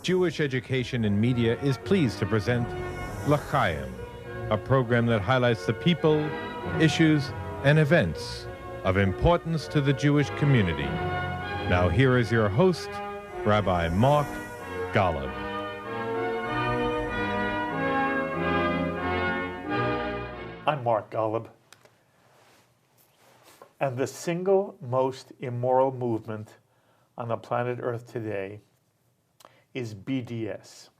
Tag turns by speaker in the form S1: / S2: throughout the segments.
S1: Jewish Education in Media is pleased to present L'Chaim, a program that highlights the people, issues, and events of importance to the Jewish community. Now here is your host, Rabbi Mark Golub.
S2: I'm Mark Golub, and the single most immoral movement on the planet Earth today is BDS,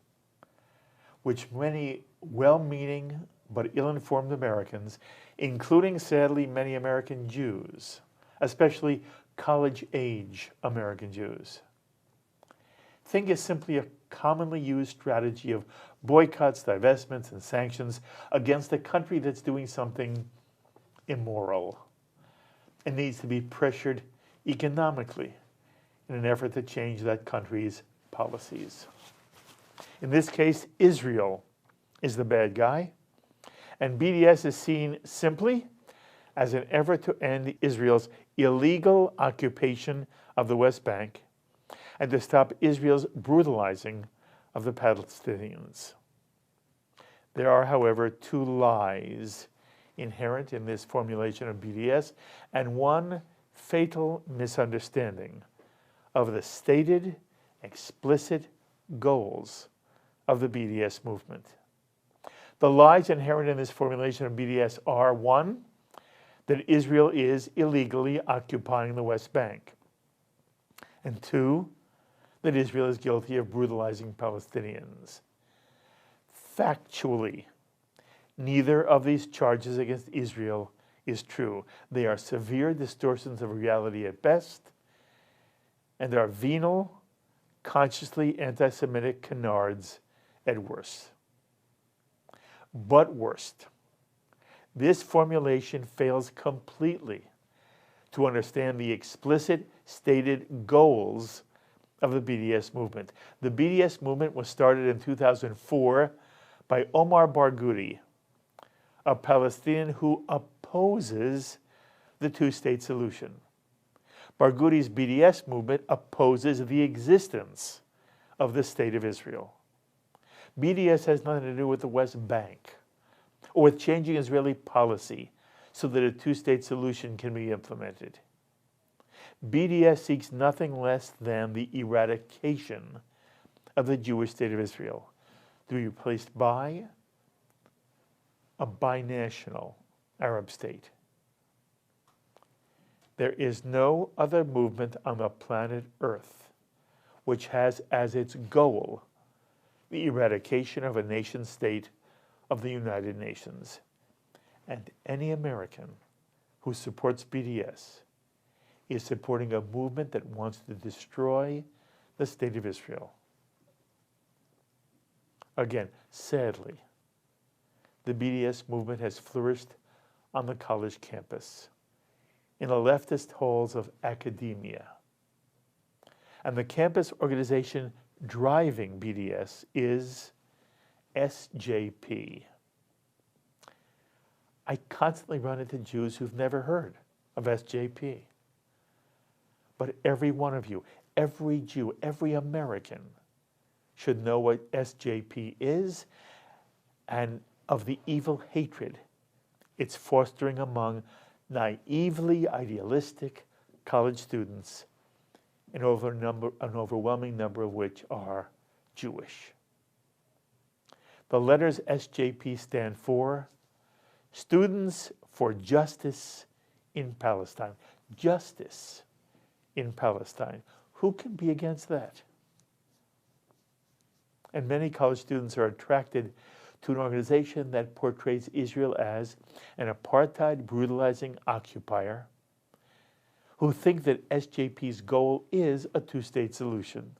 S2: which many well-meaning but ill-informed Americans, including sadly many American Jews, especially college-age American Jews, think is simply a commonly used strategy of boycotts, divestments, and sanctions against a country that's doing something immoral and needs to be pressured economically in an effort to change that country's policies. In this case, Israel is the bad guy, and BDS is seen simply as an effort to end Israel's illegal occupation of the West Bank and to stop Israel's brutalizing of the Palestinians. There are, however, two lies inherent in this formulation of BDS and one fatal misunderstanding of the stated, explicit goals of the BDS movement. The lies inherent in this formulation of BDS are: one, that Israel is illegally occupying the West Bank, and two, that Israel is guilty of brutalizing Palestinians. Factually, neither of these charges against Israel is true. They are severe distortions of reality at best, and are venal, consciously anti-Semitic canards at worst. But worst, this formulation fails completely to understand the explicit stated goals of the BDS movement. The BDS movement was started in 2004 by Omar Barghouti, a Palestinian who opposes the two-state solution. Barghouti's BDS movement opposes the existence of the State of Israel. BDS has nothing to do with the West Bank or with changing Israeli policy so that a two-state solution can be implemented. BDS seeks nothing less than the eradication of the Jewish State of Israel to be replaced by a binational Arab state. There is no other movement on the planet Earth which has as its goal the eradication of a nation-state of the United Nations. And any American who supports BDS is supporting a movement that wants to destroy the State of Israel. Again, sadly, the BDS movement has flourished on the college campus, in the leftist halls of academia. And the campus organization driving BDS is NSJP. I constantly run into Jews who've never heard of NSJP. But every one of you, every Jew, every American should know what NSJP is and of the evil hatred it's fostering among naively idealistic college students, an overwhelming number of which are Jewish. The letters NSJP stand for Students for Justice in Palestine. Justice in Palestine. Who can be against that? And many college students are attracted to an organization that portrays Israel as an apartheid, brutalizing occupier who think that NSJP's goal is a two-state solution,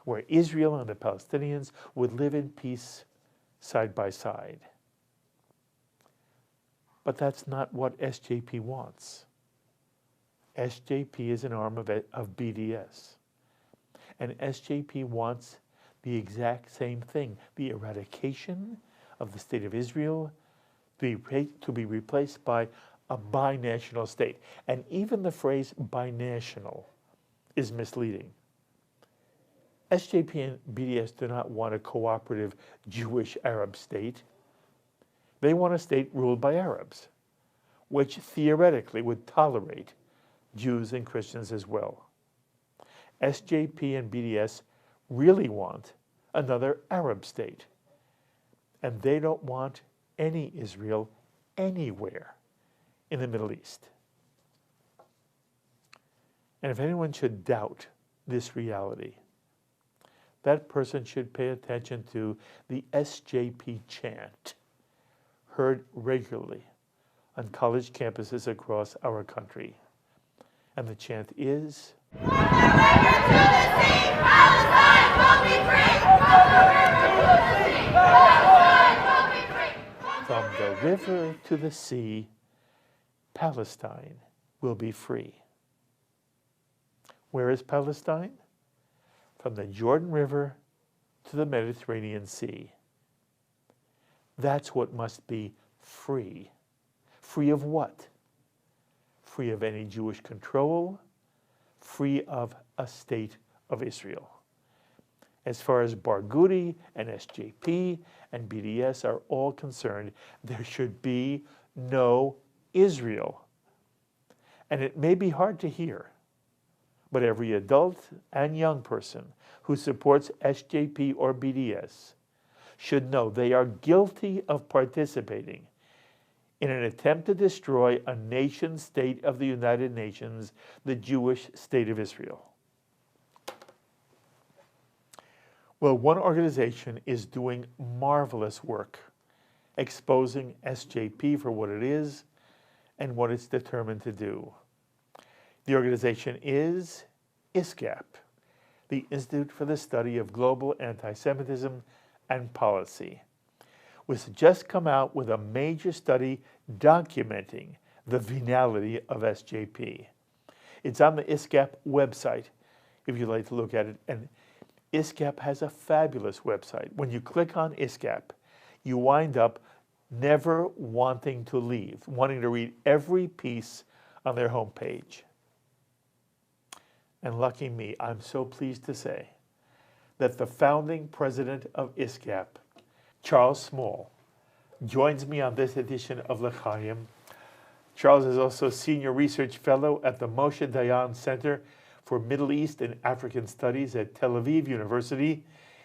S2: where Israel and the Palestinians would live in peace side by side. But that's not what NSJP wants. NSJP is an arm of BDS. And NSJP wants the exact same thing, the eradication of the State of Israel to be replaced by a binational state. And even the phrase binational is misleading. SJP and BDS do not want a cooperative Jewish-Arab state. They want a state ruled by Arabs, which theoretically would tolerate Jews and Christians as well. SJP and BDS really want another Arab state, and they don't want any Israel anywhere in the Middle East. And if anyone should doubt this reality, that person should pay attention to the SJP chant heard regularly on college campuses across our country. And the chant is, "From the river to the sea, Palestine will be free." Where is Palestine? From the Jordan River to the Mediterranean Sea. That's what must be free. Free of what? Free of any Jewish control, free of a state of Israel. As far as Barghouti and SJP and BDS are all concerned, there should be no Israel. And it may be hard to hear, but every adult and young person who supports SJP or BDS should know they are guilty of participating in an attempt to destroy a nation state of the United Nations, the Jewish state of Israel. Well, one organization is doing marvelous work, exposing SJP for what it is and what it's determined to do. The organization is ISGAP, the Institute for the Study of Global Anti-Semitism and Policy, which has just come out with a major study documenting the venality of SJP. It's on the ISGAP website, if you'd like to look at it. And ISGAP has a fabulous website. When you click on ISGAP, you wind up never wanting to leave, wanting to read every piece on their homepage. And lucky me, I'm so pleased to say that the founding president of ISGAP, Charles Small, joins me on this edition of L'Chaim. Charles is also Senior Research Fellow at the Moshe Dayan Center for Middle East and African Studies at Tel Aviv University.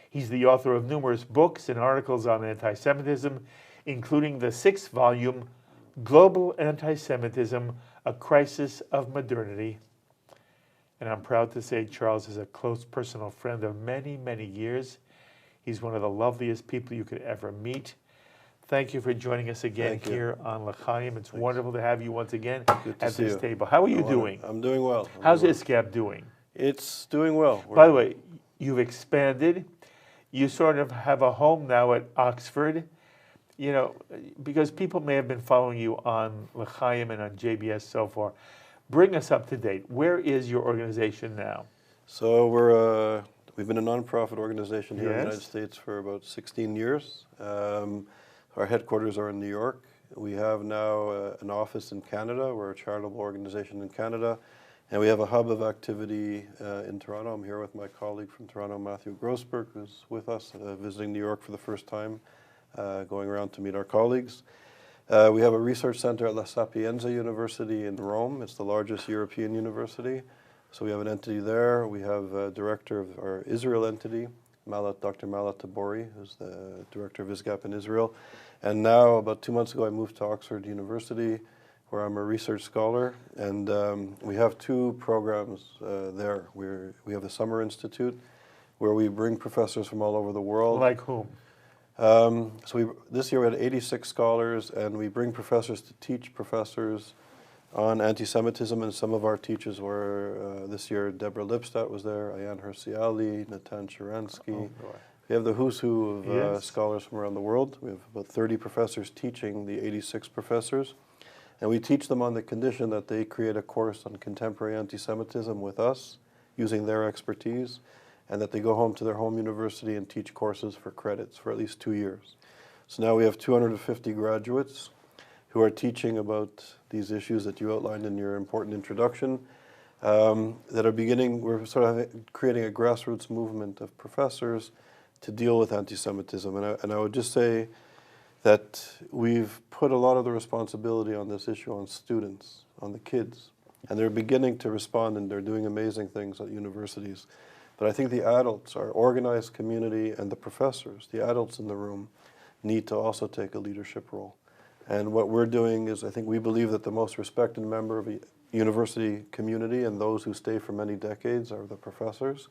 S2: He's the author of numerous books and articles on anti-Semitism, including the 6th volume, Global Anti-Semitism, A Crisis of Modernity. And I'm proud to say Charles is a close personal friend of many, many years. He's one of the loveliest people you could ever meet. Thank you for joining us again here on L'Chaim. It's wonderful to have you once again at this table. How are you doing?
S3: I'm doing well.
S2: How's ISGAP doing?
S3: It's doing well.
S2: By the way, you've expanded. You sort of have a home now at Oxford. You know, because people may have been following you on L'Chaim and on JBS so far. Bring us up to date. Where is your organization now?
S3: So we've been a nonprofit organization here in the United States for about 16 years. Our headquarters are in New York. We have now an office in Canada. We're a charitable organization in Canada. And we have a hub of activity in Toronto. I'm here with my colleague from Toronto, Matthew Grossberg, who's with us, visiting New York for the first time, going around to meet our colleagues. We have a research center at La Sapienza University in Rome. It's the largest European university. So we have an entity there. We have a director of our Israel entity, Dr. Malat Tabori, who's the director of ISGAP in Israel. And now, about 2 months ago, I moved to Oxford University, where I'm a research scholar. And we have 2 programs there. We have the Summer Institute, where we bring professors from all over the world.
S2: Like whom?
S3: This year we had 86 scholars, and we bring professors to teach professors on anti-Semitism, and some of our teachers were, this year, Deborah Lipstadt was there, Ayan Hirsi-Ali, Natan Sharansky. We have the who's who of scholars from around the world. We have about 30 professors teaching the 86 professors, and we teach them on the condition that they create a course on contemporary anti-Semitism with us, using their expertise, and that they go home to their home university and teach courses for credits for at least 2 years. So now we have 250 graduates who are teaching about these issues that you outlined in your important introduction. that are beginning, we're sort of creating a grassroots movement of professors to deal with anti-Semitism. And I would just say that we've put a lot of the responsibility on this issue on students, on the kids. And they're beginning to respond, and they're doing amazing things at universities. But I think the adults, our organized community, and the professors, the adults in the room, need to also take a leadership role. And what we're doing is, I think we believe that the most respected member of a university community and those who stay for many decades are the professors.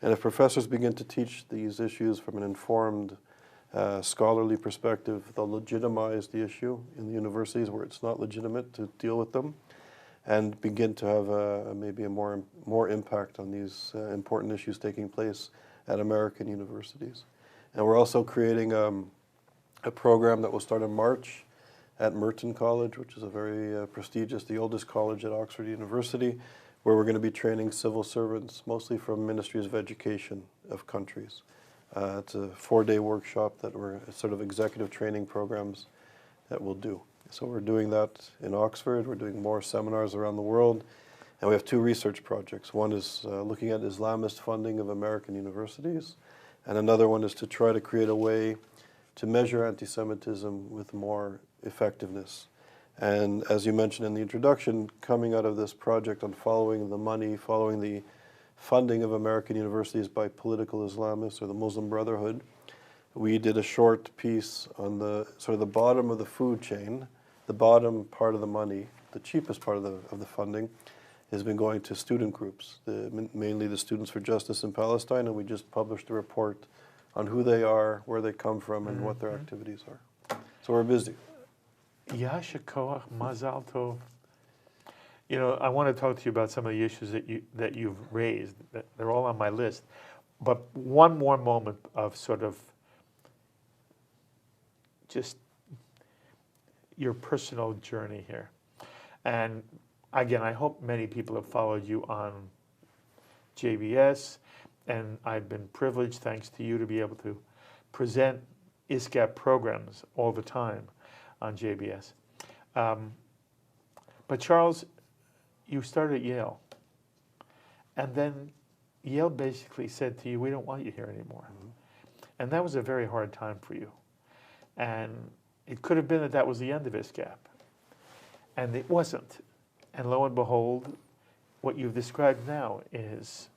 S3: And if professors begin to teach these issues from an informed, scholarly perspective, they'll legitimize the issue in the universities where it's not legitimate to deal with them, and begin to have maybe a more impact on these important issues taking place at American universities. And we're also creating a program that will start in March at Merton College, which is a very prestigious, the oldest college at Oxford University, where we're going to be training civil servants, mostly from ministries of education of countries. It's a 4-day workshop that we're sort of executive training programs that we'll do. So we're doing that in Oxford. We're doing more seminars around the world. And we have 2 research projects. One is looking at Islamist funding of American universities. And another one is to try to create a way to measure anti-Semitism with more effectiveness. And as you mentioned in the introduction, coming out of this project on following the money, following the funding of American universities by political Islamists or the Muslim Brotherhood, we did a short piece on the sort of the bottom of the food chain, the bottom part of the money, the cheapest part of the funding, has been going to student groups, mainly the Students for Justice in Palestine, and we just published a report on who they are, where they come from, and what their activities are. So we're busy.
S2: Yasher koach, mazal tov. You know, I want to talk to you about some of the issues that you've raised. They're all on my list. But one more moment of sort of just your personal journey here. And again, I hope many people have followed you on JBS, and I've been privileged, thanks to you, to be able to present ISGAP programs all the time on JBS. But Charles, you started at Yale, and then Yale basically said to you, we don't want you here anymore. And that was a very hard time for you. And it could have been that that was the end of ISGAP. And it wasn't. And lo and behold, what you've described now is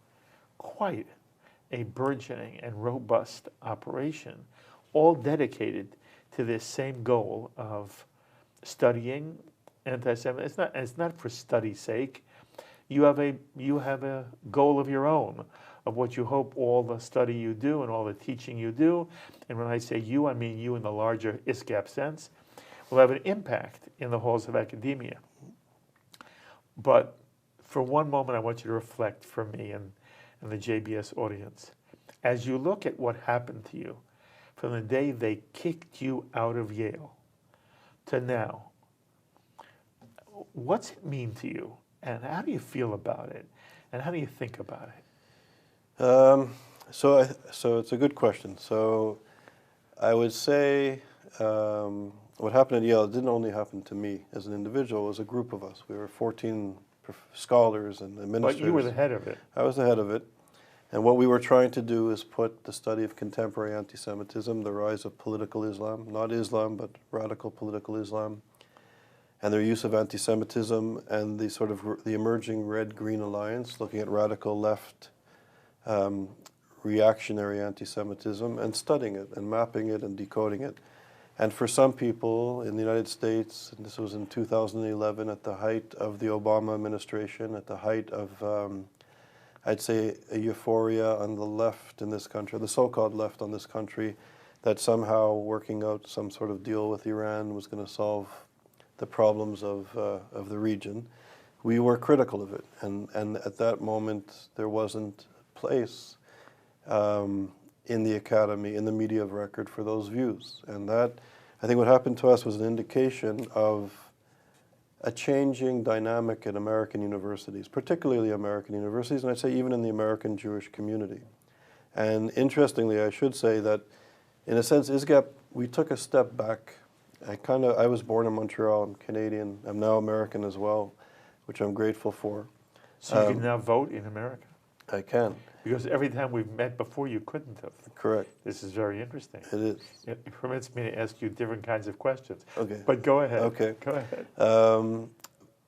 S2: quite a burgeoning and robust operation, all dedicated to this same goal of studying anti-Semitism. It's not for study's sake. You have a goal of your own, of what you hope all the study you do and all the teaching you do, and when I say you, I mean you in the larger ISGAP sense, will have an impact in the halls of academia. But for one moment, I want you to reflect for me and the JBS audience. As you look at what happened to you from the day they kicked you out of Yale to now, what's it mean to you? And how do you feel about it? And how do you think about it?
S3: So it's a good question. So I would say what happened at Yale, it didn't only happen to me as an individual, it was a group of us. We were 14 scholars and administrators.
S2: But you were the head of it.
S3: I was the head of it. And what we were trying to do is put the study of contemporary anti-Semitism, the rise of political Islam, not Islam, but radical political Islam, and their use of anti-Semitism and the sort of the emerging red-green alliance, looking at radical left reactionary anti-Semitism and studying it and mapping it and decoding it. And for some people in the United States, and this was in 2011 at the height of the Obama administration, at the height of, I'd say, a euphoria on the left in this country, the so-called left on this country, that somehow working out some sort of deal with Iran was going to solve the problems of the region. We were critical of it, and at that moment there wasn't place in the academy, in the media of record for those views. And that, I think what happened to us was an indication of a changing dynamic at American universities, particularly American universities, and I'd say even in the American Jewish community. And interestingly, I should say that in a sense, ISGAP, we took a step back. I was born in Montreal, I'm Canadian, I'm now American as well, which I'm grateful for.
S2: So you can now vote in America?
S3: I can.
S2: Because every time we've met before, you couldn't have.
S3: Correct.
S2: This is very interesting.
S3: It is.
S2: It permits me to ask you different kinds of questions.
S3: Okay.
S2: But go ahead.
S3: Okay.
S2: Go ahead.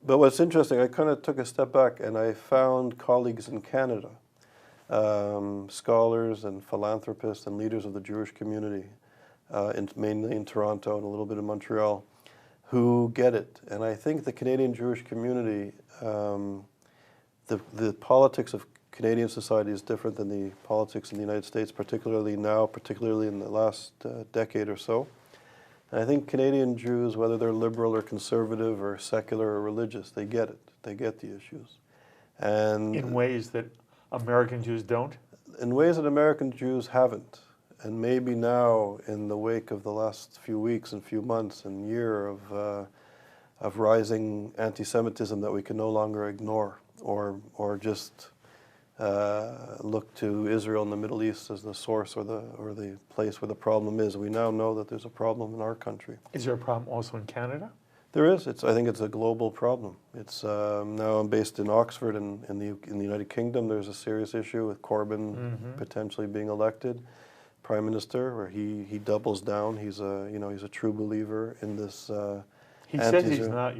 S3: But what's interesting, I kind of took a step back and I found colleagues in Canada, scholars and philanthropists and leaders of the Jewish community, mainly in Toronto and a little bit in Montreal, who get it. And I think the Canadian Jewish community, the politics of Canadian society is different than the politics in the United States, particularly now, particularly in the last decade or so. And I think Canadian Jews, whether they're liberal or conservative or secular or religious, they get it. They get the issues. And
S2: in ways that American Jews don't?
S3: In ways that American Jews haven't. And maybe now, in the wake of the last few weeks and few months and year of rising anti-Semitism that we can no longer ignore or just look to Israel and the Middle East as the source or the place where the problem is. We now know that there's a problem in our country.
S2: Is there a problem also in Canada?
S3: There is. I think it's a global problem. It's now I'm based in Oxford, and in the United Kingdom, there's a serious issue with Corbyn potentially being elected Prime Minister, where he doubles down. He's a true believer in this.
S2: He says he's not,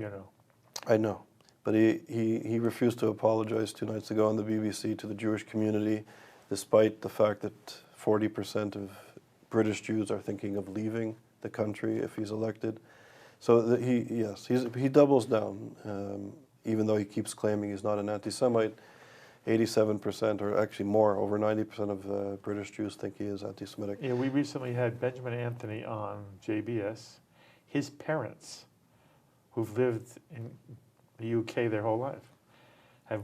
S3: I know. But he refused to apologize 2 nights ago on the BBC to the Jewish community, despite the fact that 40% of British Jews are thinking of leaving the country if he's elected. So he doubles down, even though he keeps claiming he's not an anti-Semite. 87%, or actually more, over 90% of British Jews think he is anti-Semitic.
S2: Yeah, we recently had Benjamin Anthony on JBS. His parents, who've lived in the UK their whole life, have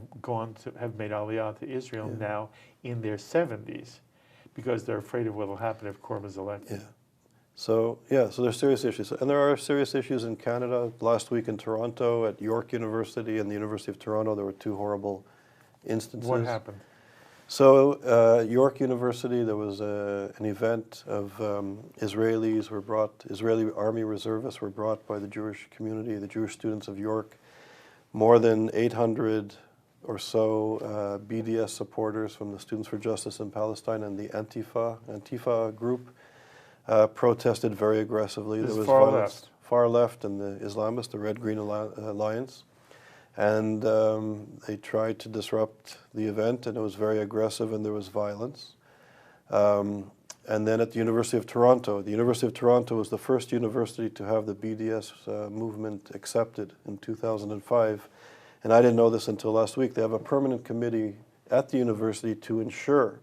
S2: made Aliyah to Israel now in their 70s because they're afraid of what will happen if Corbyn's elected.
S3: Yeah. So there's serious issues. And there are serious issues in Canada. Last week in Toronto at York University and the University of Toronto, there were 2 horrible instances.
S2: What happened?
S3: So York University, there was an event of Israeli Army reservists were brought by the Jewish community, the Jewish students of York. More than 800 or so BDS supporters from the Students for Justice in Palestine and the Antifa group protested very aggressively.
S2: This
S3: there was
S2: far
S3: violence,
S2: left.
S3: Far left and the Islamists, the Red-Green Alliance. And they tried to disrupt the event, and it was very aggressive, and there was violence. And then at the University of Toronto was the first university to have the BDS movement accepted in 2005. And I didn't know this until last week. They have a permanent committee at the university to ensure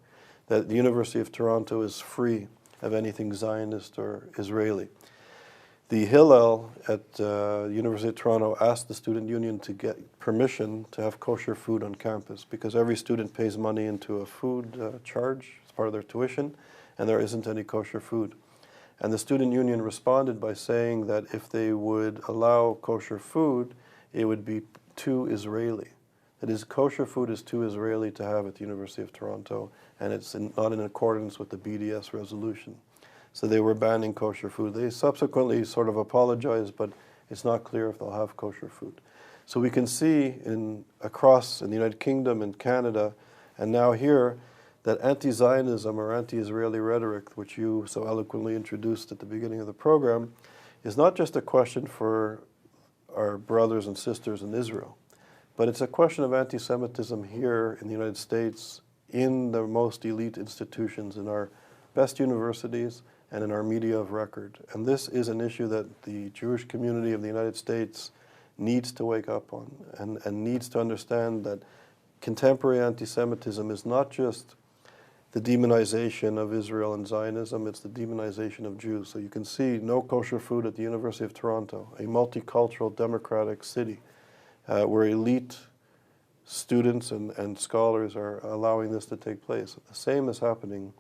S3: that the University of Toronto is free of anything Zionist or Israeli. The Hillel at the University of Toronto asked the student union to get permission to have kosher food on campus because every student pays money into a food charge as part of their tuition, and there isn't any kosher food. And the student union responded by saying that if they would allow kosher food, it would be too Israeli. That is, kosher food is too Israeli to have at the University of Toronto, and it's not in accordance with the BDS resolution. So they were banning kosher food. They subsequently sort of apologized, but it's not clear if they'll have kosher food. So we can see across in the United Kingdom and Canada, and now here, that anti-Zionism or anti-Israeli rhetoric, which you so eloquently introduced at the beginning of the program, is not just a question for our brothers and sisters in Israel, but it's a question of anti-Semitism here in the United States, in the most elite institutions, in our best universities, and in our media of record. And this is an issue that the Jewish community of the United States needs to wake up on and needs to understand that contemporary anti-Semitism is not just the demonization of Israel and Zionism, it's the demonization of Jews. So you can see no kosher food at the University of Toronto, a multicultural democratic city where elite students and scholars are allowing this to take place. The same is happening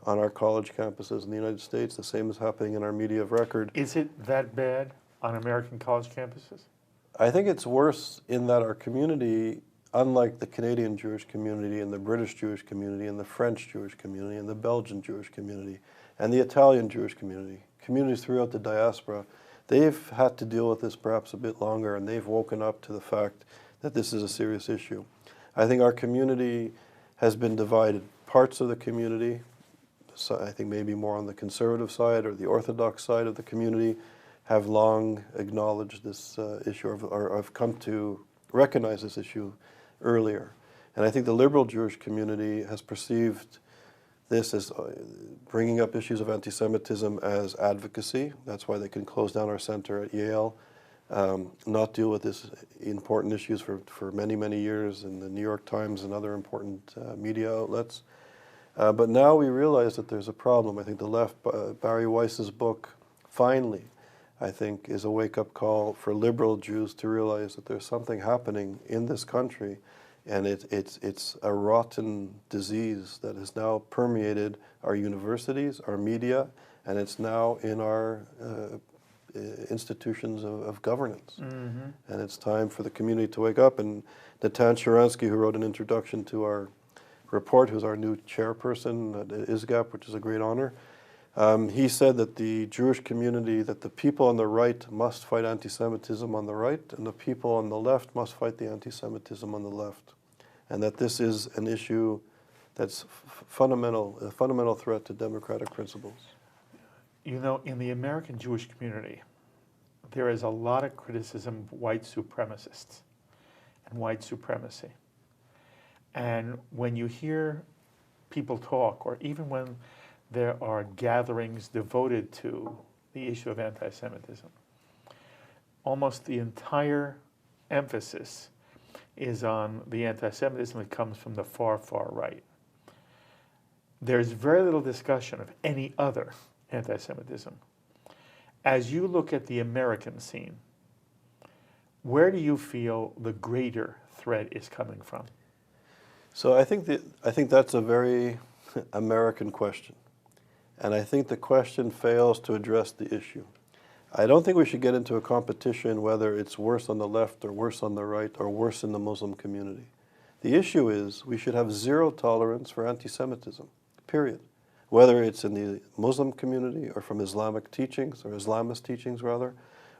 S3: on our college campuses in the United States. The same is happening in our media of record.
S2: Is it that bad on American college campuses?
S3: I think it's worse in that our community, unlike the Canadian Jewish community and the British Jewish community and the French Jewish community and the Belgian Jewish community and the Italian Jewish community, communities throughout the diaspora, they've had to deal with this perhaps a bit longer, and they've woken up to the fact that this is a serious issue. I think our community has been divided. Parts of the community, so I think maybe more on the conservative side or the Orthodox side of the community, have long acknowledged this issue or have come to recognize this issue earlier. And I think the liberal Jewish community has perceived this as bringing up issues of anti-Semitism as advocacy. That's why they can close down our center at Yale, not deal with this important issues for many, many years in the New York Times and other important media outlets. But now we realize that there's a problem. I think the left, Barry Weiss's book, finally, I think, is a wake-up call for liberal Jews to realize that there's something happening in this country, and it's a rotten disease that has now permeated our universities, our media, and it's now in our institutions of governance. Mm-hmm. And it's time for the community to wake up. And Natan Sharansky, who wrote an introduction to our report, who's our new chairperson at ISGAP, which is a great honor, he said that the Jewish community, that the people on the right must fight anti-Semitism on the right, and the people on the left must fight the anti-Semitism on the left. And that this is an issue that's a fundamental threat to democratic principles.
S2: You know, in the American Jewish community, there is a lot of criticism of white supremacists and white supremacy. And when you hear people talk, or even when there are gatherings devoted to the issue of anti-Semitism, almost the entire emphasis is on the anti-Semitism that comes from the far, far right. There's very little discussion of any other anti-Semitism. As you look at the American scene, where do you feel the greater threat is coming from?
S3: So I think that's a very American question. And I think the question fails to address the issue. I don't think we should get into a competition whether it's worse on the left or worse on the right or worse in the Muslim community. The issue is we should have zero tolerance for anti-Semitism, period. Whether it's in the Muslim community or from Islamic teachings, or Islamist teachings rather,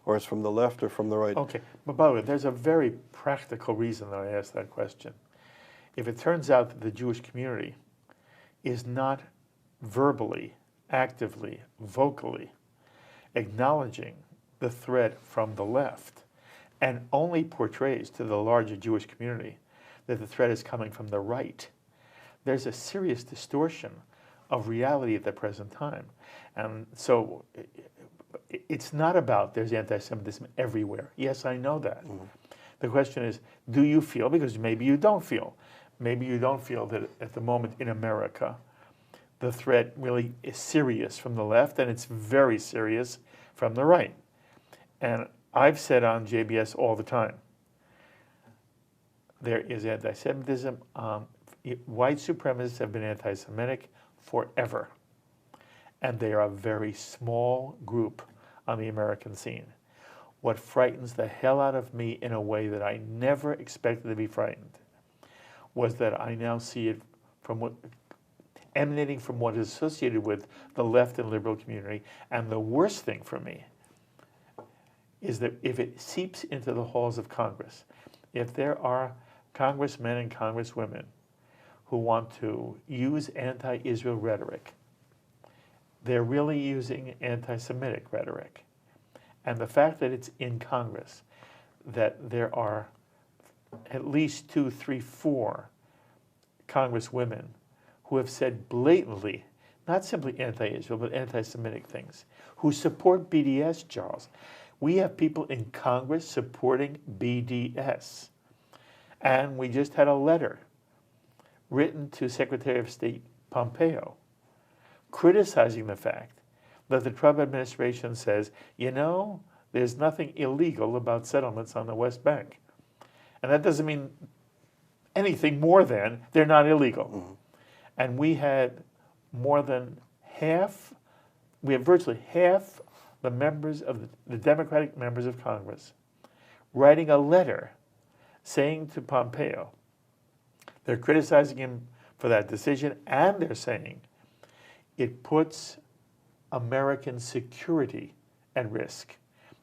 S3: or it's from the left or from the right.
S2: Okay, but by the way, there's a very practical reason that I asked that question. If it turns out that the Jewish community is not verbally, actively, vocally acknowledging the threat from the left and only portrays to the larger Jewish community that the threat is coming from the right, there's a serious distortion of reality at the present time. And so it's not about there's anti-Semitism everywhere. Yes, I know that. Mm-hmm. The question is, do you feel, because maybe you don't feel that at the moment in America, the threat really is serious from the left, and it's very serious from the right. And I've said on JBS all the time, there is anti-Semitism. White supremacists have been anti-Semitic forever. And they are a very small group on the American scene. What frightens the hell out of me in a way that I never expected to be frightened was that I now see it emanating from what is associated with the left and liberal community. And the worst thing for me is that if it seeps into the halls of Congress, if there are congressmen and congresswomen who want to use anti-Israel rhetoric, they're really using anti-Semitic rhetoric. And the fact that it's in Congress, that there are at least 2, 3, 4 congresswomen who have said blatantly, not simply anti-Israel, but anti-Semitic things, who support BDS, Charles. We have people in Congress supporting BDS. And we just had a letter written to Secretary of State Pompeo criticizing the fact that the Trump administration says, you know, there's nothing illegal about settlements on the West Bank. And that doesn't mean anything more than they're not illegal. Mm-hmm. And we had virtually half the members of the Democratic members of Congress writing a letter saying to Pompeo, they're criticizing him for that decision, and they're saying it puts American security at risk,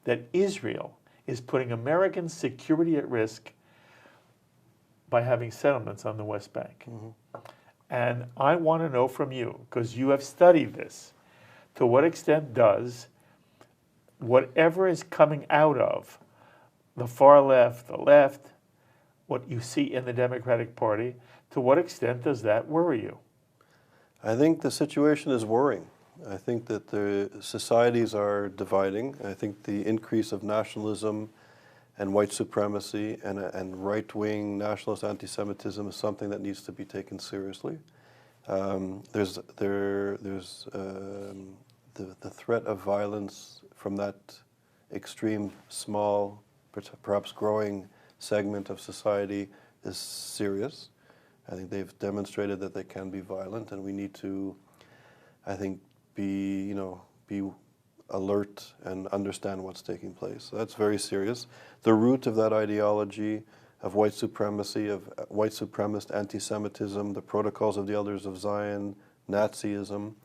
S2: that Israel is putting American security at risk by having settlements on the West Bank. And I want to know from you, because you have studied this, to what extent does whatever is coming out of the far left, the left, what you see in the Democratic Party, to what extent does that worry you?
S3: I think the situation is worrying. I think that the societies are dividing. I think the increase of nationalism and white supremacy and right-wing nationalist anti-Semitism is something that needs to be taken seriously. There's the threat of violence from that extreme, small, perhaps growing segment of society is serious. I think they've demonstrated that they can be violent, and we need to, I think, be alert and understand what's taking place. So that's very serious. The root of that ideology of white supremacy, of white supremacist anti-Semitism, the protocols of the Elders of Zion, Nazism,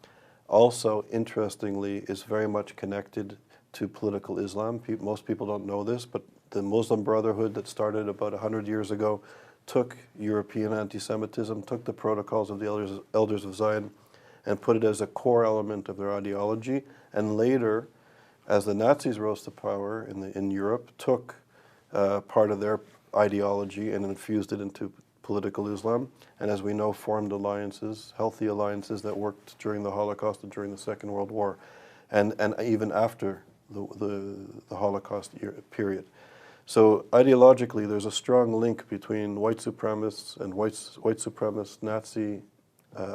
S3: also, interestingly, is very much connected to political Islam. Most people don't know this, but the Muslim Brotherhood that started about 100 years ago took European anti-Semitism, took the protocols of the Elders of Zion, and put it as a core element of their ideology. And later, as the Nazis rose to power in Europe, took part of their ideology and infused it into political Islam, and as we know, formed alliances, healthy alliances that worked during the Holocaust and during the Second World War, and even after the Holocaust period. So ideologically, there's a strong link between white supremacists and white supremacist Nazi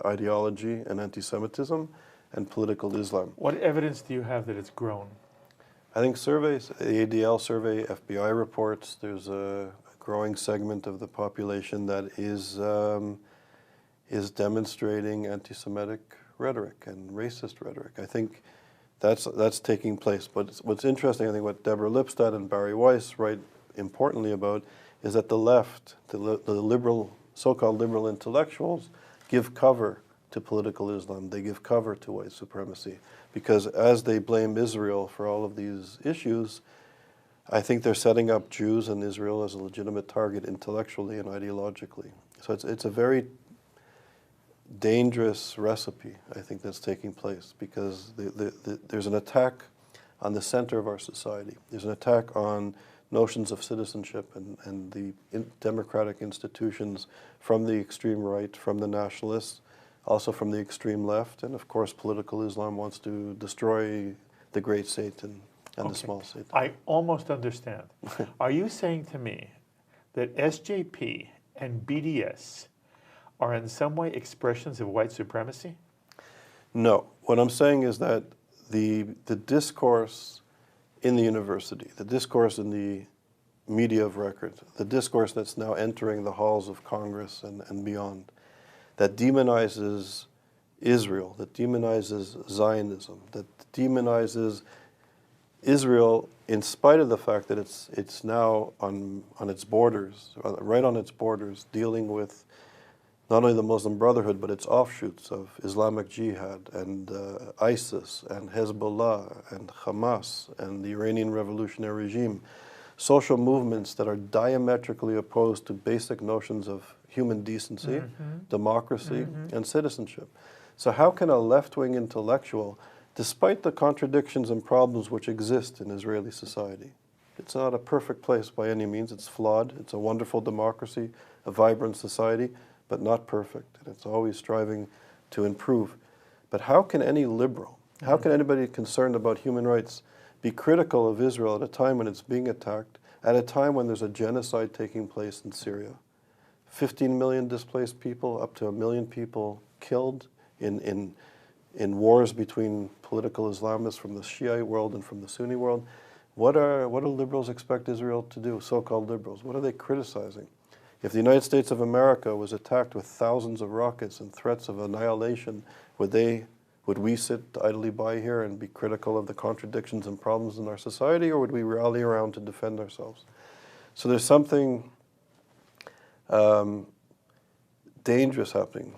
S3: ideology and anti-Semitism and political Islam.
S2: What evidence do you have that it's grown?
S3: I think surveys, the ADL survey, FBI reports, there's a growing segment of the population that is demonstrating anti-Semitic rhetoric and racist rhetoric. I think that's taking place. But what's interesting, I think what Deborah Lipstadt and Barry Weiss write importantly about is that the left, the liberal, so-called liberal intellectuals, give cover to political Islam. They give cover to white supremacy. Because as they blame Israel for all of these issues, I think they're setting up Jews and Israel as a legitimate target intellectually and ideologically. So it's a very dangerous recipe, I think, that's taking place, because there's an attack on the center of our society. There's an attack on notions of citizenship and the democratic institutions from the extreme right, from the nationalists, also from the extreme left, and of course political Islam wants to destroy the great Satan and the small Satan.
S2: I almost understand. Are you saying to me that SJP and BDS are in some way expressions of white supremacy?
S3: No. What I'm saying is that the discourse in the university, the discourse in the media of record, the discourse that's now entering the halls of Congress and beyond, that demonizes Israel, that demonizes Zionism, that demonizes Israel in spite of the fact that it's now on its borders, right on its borders, dealing with not only the Muslim Brotherhood, but its offshoots of Islamic Jihad and ISIS and Hezbollah and Hamas and the Iranian Revolutionary Regime, social movements that are diametrically opposed to basic notions of human decency, democracy, and citizenship. So how can a left-wing intellectual, despite the contradictions and problems which exist in Israeli society, it's not a perfect place by any means, it's flawed, it's a wonderful democracy, a vibrant society, but not perfect, and it's always striving to improve. But how can any liberal, how can anybody concerned about human rights be critical of Israel at a time when it's being attacked, at a time when there's a genocide taking place in Syria? 15 million displaced people, up to 1 million people killed in wars between political Islamists from the Shiite world and from the Sunni world. What do liberals expect Israel to do, so-called liberals? What are they criticizing? If the United States of America was attacked with thousands of rockets and threats of annihilation, would we sit idly by here and be critical of the contradictions and problems in our society, or would we rally around to defend ourselves? So there's something dangerous happening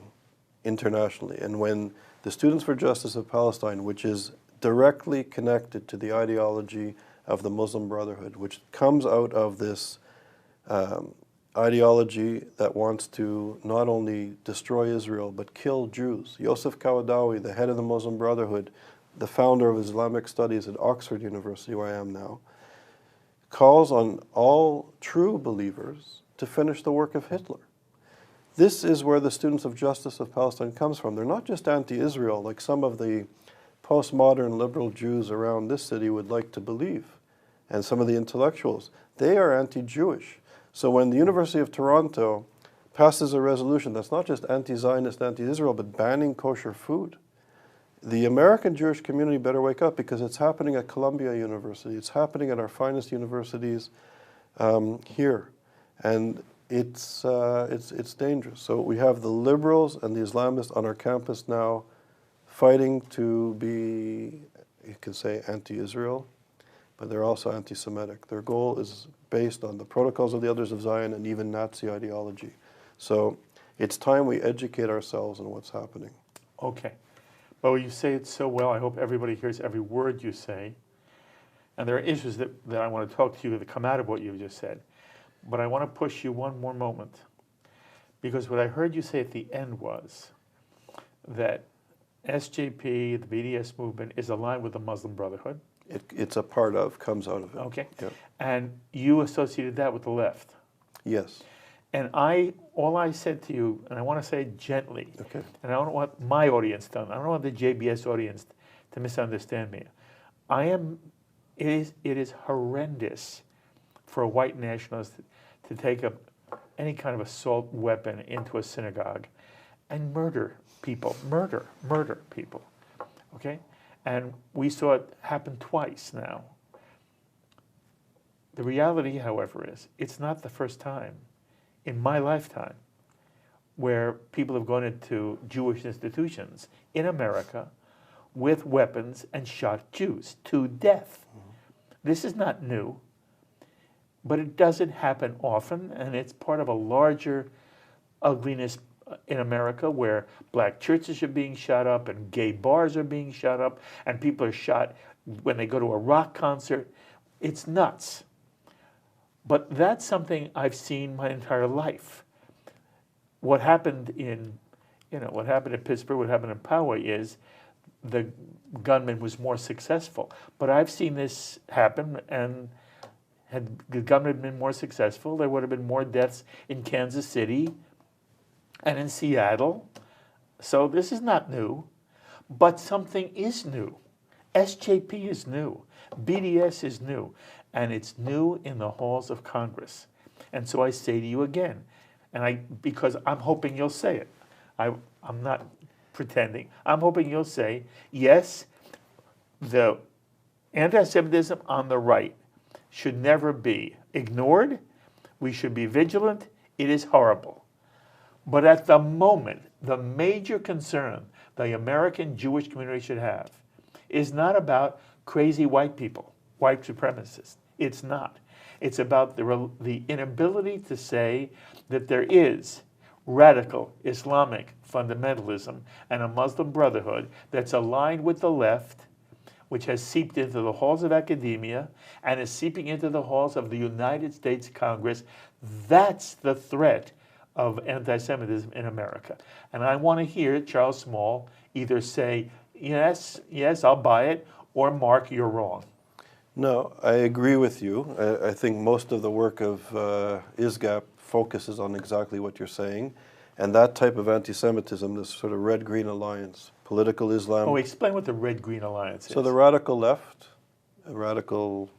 S3: internationally. And when the Students for Justice of Palestine, which is directly connected to the ideology of the Muslim Brotherhood, which comes out of this ideology that wants to not only destroy Israel, but kill Jews. Yosef Kawadawi, the head of the Muslim Brotherhood, the founder of Islamic Studies at Oxford University, where I am now, calls on all true believers to finish the work of Hitler. This is where the Students of Justice of Palestine comes from. They're not just anti-Israel, like some of the postmodern liberal Jews around this city would like to believe, and some of the intellectuals. They are anti-Jewish. So when the University of Toronto passes a resolution that's not just anti-Zionist, anti-Israel, but banning kosher food, the American Jewish community better wake up, because it's happening at Columbia University. It's happening at our finest universities here. And it's dangerous. So we have the liberals and the Islamists on our campus now fighting to be, you can say, anti-Israel, but they're also anti-Semitic. Their goal is based on the protocols of the Elders of Zion and even Nazi ideology. So it's time we educate ourselves on what's happening.
S2: Okay. Well, you say it so well. I hope everybody hears every word you say. And there are issues that I want to talk to you that come out of what you just said. But I want to push you one more moment. Because what I heard you say at the end was that SJP, the BDS movement, is aligned with the Muslim Brotherhood.
S3: It's a part of, comes out of it.
S2: Okay.
S3: Yeah.
S2: And you associated that with the left.
S3: Yes.
S2: And all I said to you, and I want to say it gently,
S3: Okay.
S2: and I don't want my audience to, I don't want the JBS audience to misunderstand me. It is horrendous for a white nationalist to take any kind of assault weapon into a synagogue and murder people, murder people, okay? And we saw it happen twice now. The reality, however, is it's not the first time in my lifetime where people have gone into Jewish institutions in America with weapons and shot Jews to death. This is not new, but it doesn't happen often, and it's part of a larger ugliness in America where black churches are being shot up and gay bars are being shot up and people are shot when they go to a rock concert. It's nuts. But that's something I've seen my entire life. What happened in Pittsburgh, what happened in Poway is the gunman was more successful. But I've seen this happen, and had the gunman been more successful, there would have been more deaths in Kansas City and in Seattle. So this is not new, but something is new. SJP is new. BDS is new. And it's new in the halls of Congress. And so I say to you again, because I'm hoping you'll say it. I'm not pretending. I'm hoping you'll say, yes, the anti-Semitism on the right should never be ignored. We should be vigilant. It is horrible. But at the moment, the major concern the American Jewish community should have is not about crazy white people, white supremacists. It's not. It's about the inability to say that there is radical Islamic fundamentalism and a Muslim Brotherhood that's aligned with the left, which has seeped into the halls of academia and is seeping into the halls of the United States Congress. That's the threat of anti-Semitism in America. And I want to hear Charles Small either say, yes, I'll buy it, or Mark, you're wrong.
S3: No, I agree with you. I think most of the work of ISGAP focuses on exactly what you're saying. And that type of anti-Semitism, this sort of red-green alliance, political Islam.
S2: Oh, explain what the red-green alliance is.
S3: So the radical left, radical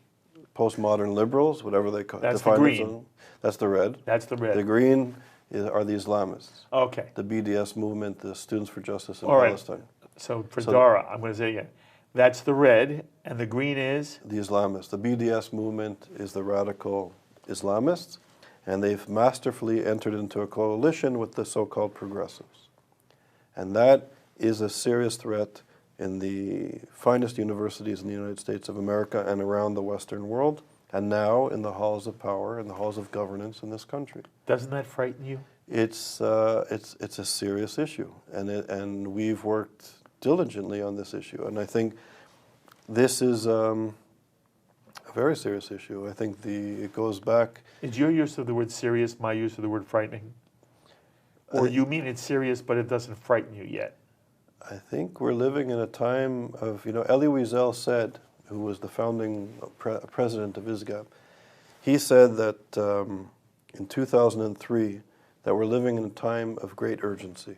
S3: postmodern liberals, whatever they call it.
S2: That's the green.
S3: That's the red.
S2: That's the red.
S3: The green are the Islamists.
S2: Okay.
S3: The BDS movement, the Students for Justice in
S2: All right.
S3: Palestine.
S2: So for Dara, I'm going to say again, that's the red, and the green is?
S3: The Islamists. The BDS movement is the radical Islamists, and they've masterfully entered into a coalition with the so-called progressives. And that is a serious threat in the finest universities in the United States of America and around the Western world, and now in the halls of power, in the halls of governance in this country.
S2: Doesn't that frighten you?
S3: It's a serious issue, and we've worked diligently on this issue. And I think this is a A very serious issue. I think it goes back.
S2: Is your use of the word serious my use of the word frightening? Or you mean it's serious, but it doesn't frighten you yet?
S3: I think we're living in a time of, Elie Wiesel said, who was the founding president of ISGAP, he said that in 2003, that we're living in a time of great urgency.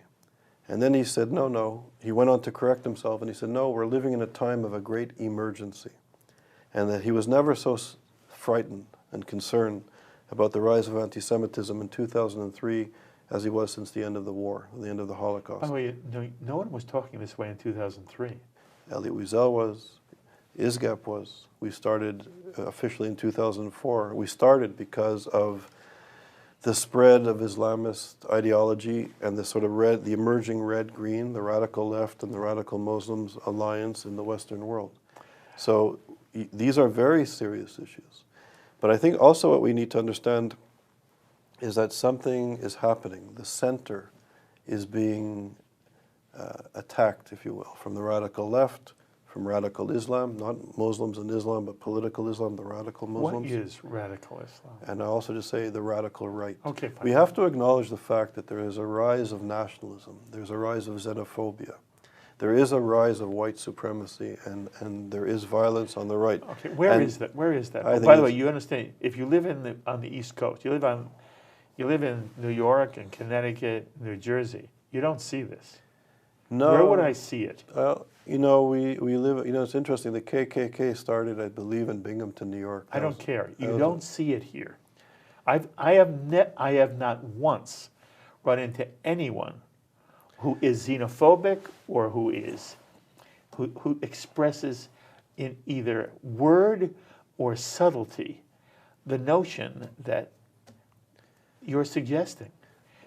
S3: And then he said, no. He went on to correct himself, and he said, no, we're living in a time of a great emergency. And that he was never so frightened and concerned about the rise of anti-Semitism in 2003 as he was since the end of the war, the end of the Holocaust.
S2: By the way, no one was talking this way in 2003.
S3: Elie Wiesel was, ISGAP was. We started officially in 2004. We started because of the spread of Islamist ideology and the sort of the emerging red-green, the radical left and the radical Muslims alliance in the Western world. So these are very serious issues. But I think also what we need to understand is that something is happening. The center is being attacked, if you will, from the radical left, from radical Islam, not Muslims and Islam, but political Islam, the radical Muslims.
S2: What is radical Islam?
S3: And I also just say the radical right.
S2: Okay, fine.
S3: We have to acknowledge the fact that there is a rise of nationalism, there's a rise of xenophobia, there is a rise of white supremacy, and there is violence on the right.
S2: Okay, where is that? Where is that?
S3: I
S2: By the way, you understand, if you live on the East Coast, you live in New York and Connecticut, New Jersey, you don't see this.
S3: No.
S2: Where would I see it?
S3: Well, we live, it's interesting, the KKK started, I believe, in Binghamton, New York.
S2: I don't care. You don't see it here. I have not once run into anyone who is xenophobic or who expresses in either word or subtlety the notion that you're suggesting.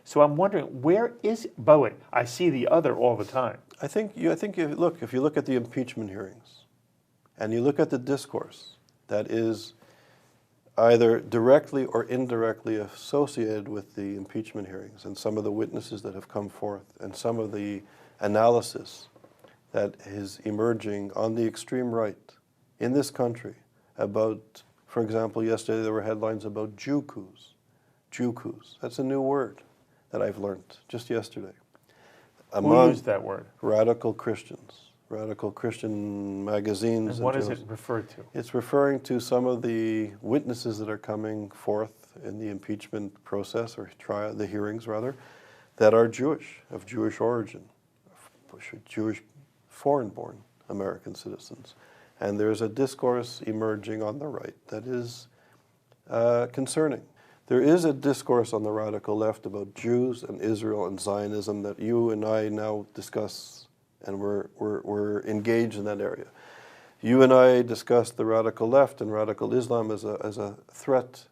S2: So I'm wondering, where is it? By the way, I see the other all the time.
S3: I think if you look at the impeachment hearings and you look at the discourse that is either directly or indirectly associated with the impeachment hearings and some of the witnesses that have come forth and some of the analysis that is emerging on the extreme right in this country about, for example, yesterday there were headlines about Jew coups. Jew coups. That's a new word that I've learned just yesterday.
S2: Who used that word?
S3: Radical Christians, radical Christian magazines.
S2: And what does it refer to?
S3: It's referring to some of the witnesses that are coming forth in the impeachment process, or trial, the hearings rather, that are Jewish, of Jewish origin, Jewish foreign-born American citizens. And there's a discourse emerging on the right that is concerning. There is a discourse on the radical left about Jews and Israel and Zionism that you and I now discuss, and we're engaged in that area. You and I discussed the radical left and radical Islam as a threat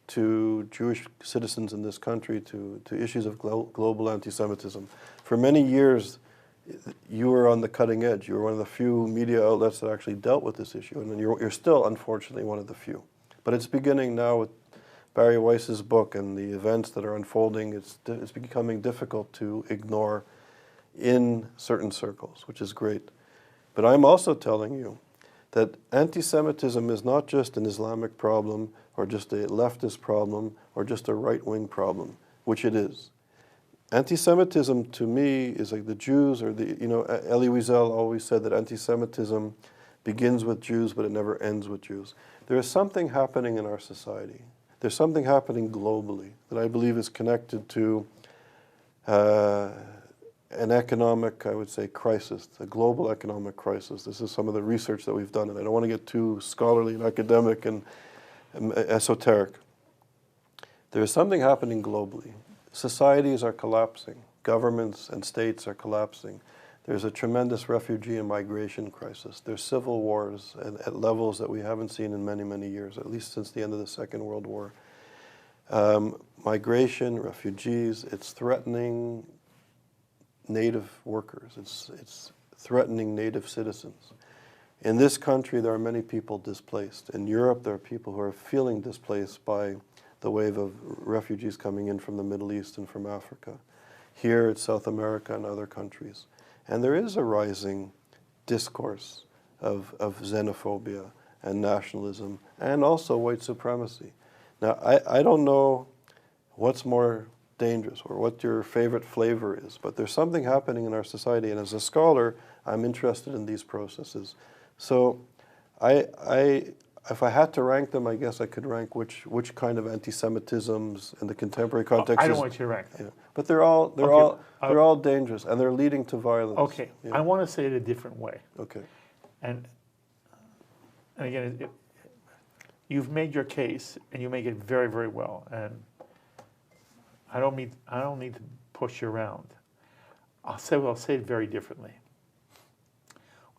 S3: to Jewish citizens in this country, to issues of global anti-Semitism. For many years, you were on the cutting edge. You were one of the few media outlets that actually dealt with this issue, and you're still, unfortunately, one of the few. But it's beginning now with Barry Weiss's book and the events that are unfolding. It's becoming difficult to ignore in certain circles, which is great. But I'm also telling you that anti-Semitism is not just an Islamic problem or just a leftist problem or just a right-wing problem, which it is. Anti-Semitism to me is like the Jews, or Elie Wiesel always said that anti-Semitism begins with Jews, but it never ends with Jews. There is something happening in our society. There's something happening globally that I believe is connected to an economic, I would say, crisis, a global economic crisis. This is some of the research that we've done, and I don't want to get too scholarly and academic and esoteric. There is something happening globally. Societies are collapsing. Governments and states are collapsing. There's a tremendous refugee and migration crisis. There's civil wars at levels that we haven't seen in many, many years, at least since the end of the Second World War. Migration, refugees, it's threatening native workers. It's threatening native citizens. In this country, there are many people displaced. In Europe, there are people who are feeling displaced by the wave of refugees coming in from the Middle East and from Africa. Here, it's South America and other countries. And there is a rising discourse of xenophobia and nationalism, and also white supremacy. Now, I don't know what's more dangerous or what your favorite flavor is, but there's something happening in our society, and as a scholar, I'm interested in these processes. So if I had to rank them, I guess I could rank which kind of anti-Semitisms in the contemporary context.
S2: I don't want you to rank them.
S3: Yeah. But they're all dangerous, and they're leading to violence.
S2: Okay,
S3: Yeah.
S2: I want to say it a different way.
S3: Okay.
S2: And again, you've made your case, and you make it very, very well. And I don't need to push you around. I'll say it very differently.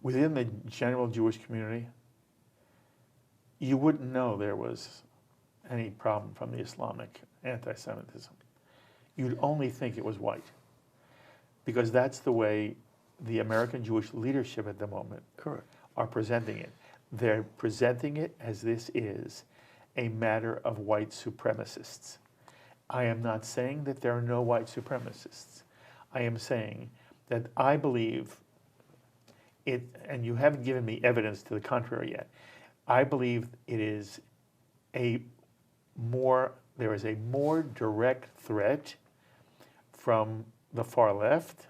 S2: Within the general Jewish community, you wouldn't know there was any problem from the Islamic anti-Semitism. You'd only think it was white, because that's the way the American Jewish leadership at the moment are presenting it. They're presenting it as this is a matter of white supremacists. I am not saying that there are no white supremacists. I am saying that I believe it, and you haven't given me evidence to the contrary yet, I believe it is there is a more direct threat from the far left,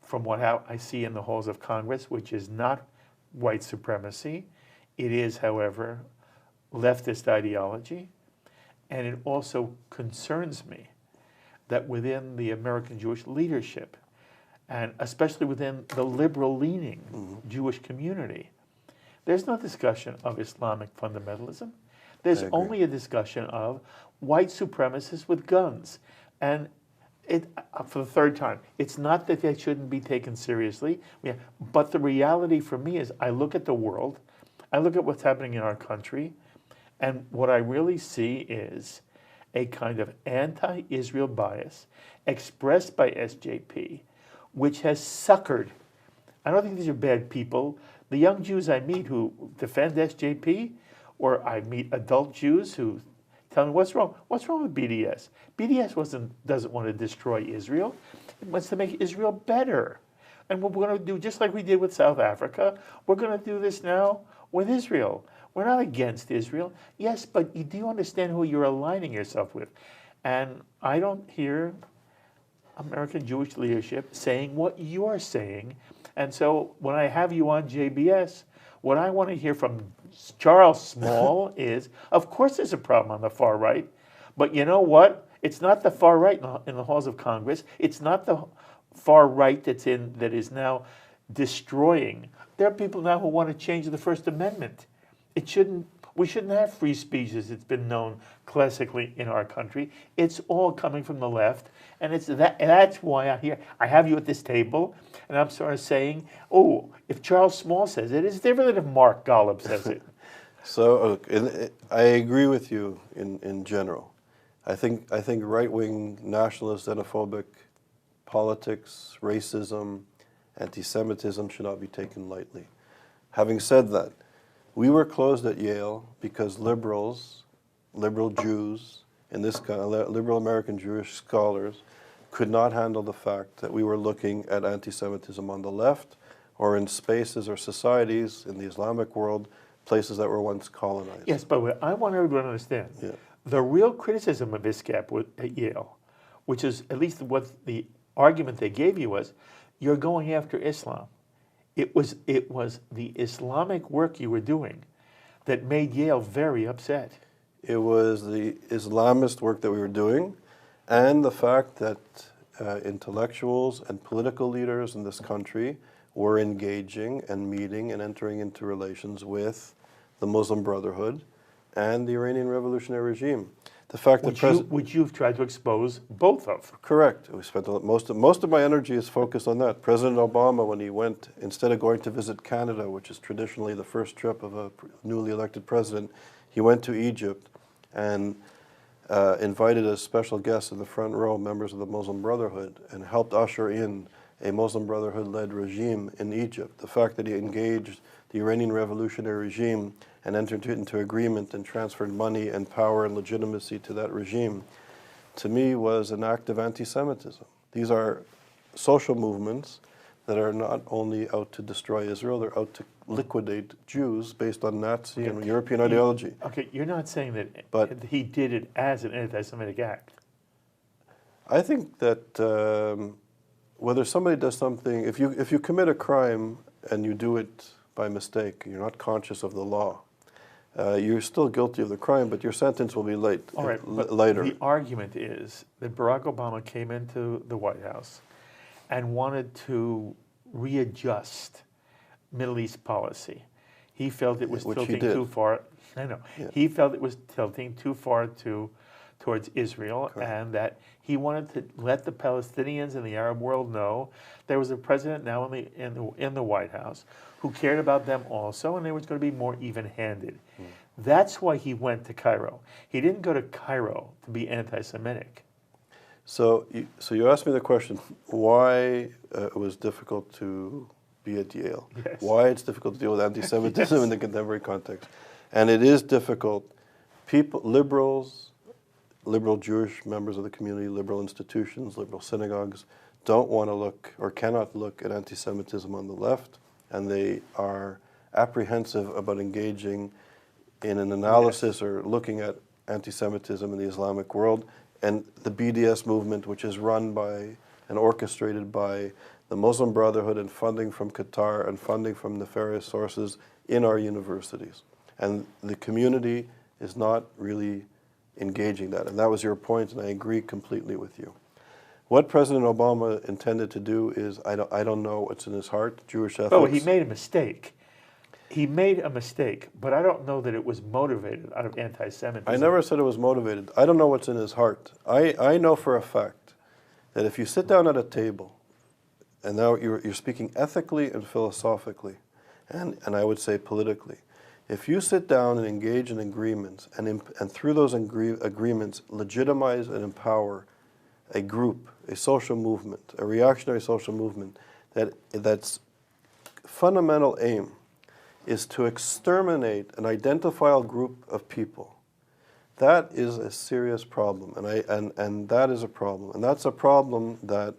S2: from what I see in the halls of Congress, which is not white supremacy. It is, however, leftist ideology. And it also concerns me that within the American Jewish leadership, and especially within the liberal-leaning Jewish community, there's no discussion of Islamic fundamentalism. There's only a discussion of white supremacists with guns. And for the third time, it's not that they shouldn't be taken seriously, but the reality for me is I look at the world, I look at what's happening in our country, and what I really see is a kind of anti-Israel bias expressed by SJP, which has suckered. I don't think these are bad people. The young Jews I meet who defend SJP, or I meet adult Jews who tell me, what's wrong? What's wrong with BDS? BDS doesn't want to destroy Israel. It wants to make Israel better. And what we're going to do, just like we did with South Africa, we're going to do this now with Israel. We're not against Israel. Yes, but do you understand who you're aligning yourself with? And I don't hear American Jewish leadership saying what you're saying. And so when I have you on JBS, what I want to hear from Charles Small is, of course there's a problem on the far right, but you know what? It's not the far right in the halls of Congress. It's not the far right that is now destroying. There are people now who want to change the First Amendment. We shouldn't have free speech as it's been known classically in our country. It's all coming from the left, and that's why I have you at this table, and I'm sort of saying, oh, if Charles Small says it, it's different than if Mark Golub says it.
S3: So I agree with you in general. I think right-wing nationalist, xenophobic politics, racism, anti-Semitism should not be taken lightly. Having said that, we were closed at Yale because liberal Jews, in this kind of liberal American Jewish scholars, could not handle the fact that we were looking at anti-Semitism on the left or in spaces or societies in the Islamic world, places that were once colonized.
S2: Yes, but I want everyone to understand, the real criticism of ISGAP at Yale, which is at least what the argument they gave you was, you're going after Islam. It was the Islamic work you were doing that made Yale very upset.
S3: It was the Islamist work that we were doing, and the fact that intellectuals and political leaders in this country were engaging and meeting and entering into relations with the Muslim Brotherhood and the Iranian revolutionary regime. The fact that
S2: which you've tried to expose both of.
S3: Correct. We spent most of my energy is focused on that. President Obama, when he went, instead of going to visit Canada, which is traditionally the first trip of a newly elected president, he went to Egypt and invited as special guests in the front row members of the Muslim Brotherhood and helped usher in a Muslim Brotherhood-led regime in Egypt. The fact that he engaged the Iranian revolutionary regime and entered into agreement and transferred money and power and legitimacy to that regime, to me was an act of anti-Semitism. These are social movements that are not only out to destroy Israel, they're out to liquidate Jews based on Nazi and European ideology.
S2: Okay, you're not saying that
S3: But
S2: he did it as an anti-Semitic act.
S3: I think that whether somebody does something, if you commit a crime and you do it by mistake, you're not conscious of the law, you're still guilty of the crime, but your sentence will be
S2: All right, but
S3: later.
S2: the argument is that Barack Obama came into the White House and wanted to readjust Middle East policy. He felt it was tilting too far. I know. Yeah. He felt it was tilting too far towards Israel, correct, and that he wanted to let the Palestinians and the Arab world know there was a president now in the White House who cared about them also, and there was going to be more even-handed. That's why he went to Cairo. He didn't go to Cairo to be anti-Semitic.
S3: So you asked me the question, why it was difficult to be at Yale, yes, why it's difficult to deal with anti-Semitism, yes, in the contemporary context. And it is difficult. People, liberals, liberal Jewish members of the community, liberal institutions, liberal synagogues, don't want to look or cannot look at anti-Semitism on the left, and they are apprehensive about engaging in an analysis, yes, or looking at anti-Semitism in the Islamic world. And the BDS movement, which is run by and orchestrated by the Muslim Brotherhood and funding from Qatar and funding from nefarious sources in our universities. And the community is not really engaging that. And that was your point, and I agree completely with you. What President Obama intended to do is, I don't know what's in his heart, Jewish ethics.
S2: Oh, he made a mistake. He made a mistake, but I don't know that it was motivated out of anti-Semitism.
S3: I never said it was motivated. I don't know what's in his heart. I know for a fact that if you sit down at a table, and now you're speaking ethically and philosophically, and I would say politically, if you sit down and engage in agreements, and through those agreements legitimize and empower a group, a social movement, a reactionary social movement, that's fundamental aim is to exterminate an identifiable group of people, that is a serious problem, and that is a problem, and that's a problem that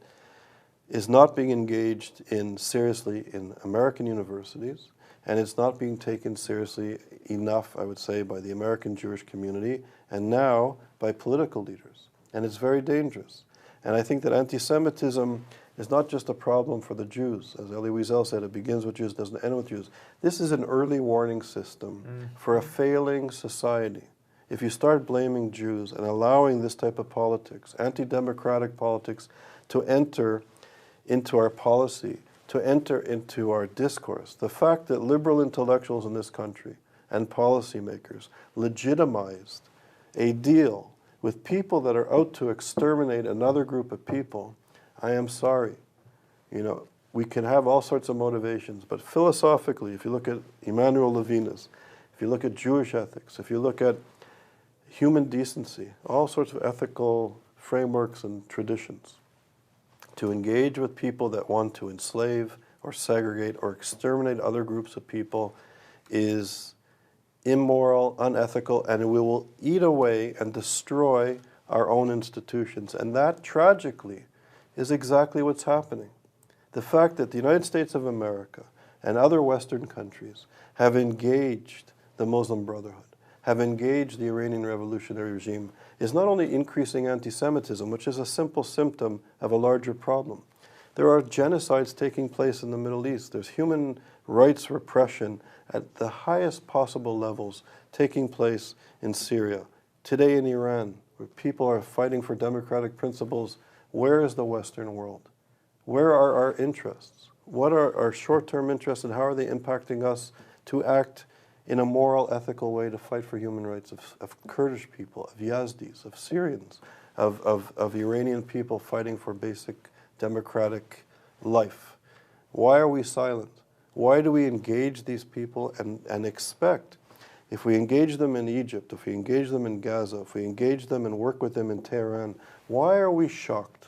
S3: is not being engaged in seriously in American universities, and it's not being taken seriously enough, I would say, by the American Jewish community, and now by political leaders, and it's very dangerous. And I think that anti-Semitism is not just a problem for the Jews. As Elie Wiesel said, it begins with Jews, doesn't end with Jews. This is an early warning system for a failing society. If you start blaming Jews and allowing this type of politics, anti-democratic politics, to enter into our policy, to enter into our discourse, the fact that liberal intellectuals in this country and policymakers legitimized a deal with people that are out to exterminate another group of people, I am sorry. You know, we can have all sorts of motivations, but philosophically, if you look at Emmanuel Levinas, if you look at Jewish ethics, if you look at human decency, all sorts of ethical frameworks and traditions, to engage with people that want to enslave or segregate or exterminate other groups of people is immoral, unethical, and it will eat away and destroy our own institutions. And that, tragically, is exactly what's happening. The fact that the United States of America and other Western countries have engaged the Muslim Brotherhood, have engaged the Iranian revolutionary regime, is not only increasing anti-Semitism, which is a simple symptom of a larger problem. There are genocides taking place in the Middle East. There's human rights repression at the highest possible levels taking place in Syria. Today in Iran, where people are fighting for democratic principles, where is the Western world? Where are our interests? What are our short-term interests, and how are they impacting us to act in a moral, ethical way to fight for human rights of Kurdish people, of Yazdis, of Syrians, of Iranian people fighting for basic democratic life? Why are we silent? Why do we engage these people and expect, if we engage them in Egypt, if we engage them in Gaza, if we engage them and work with them in Tehran, why are we shocked?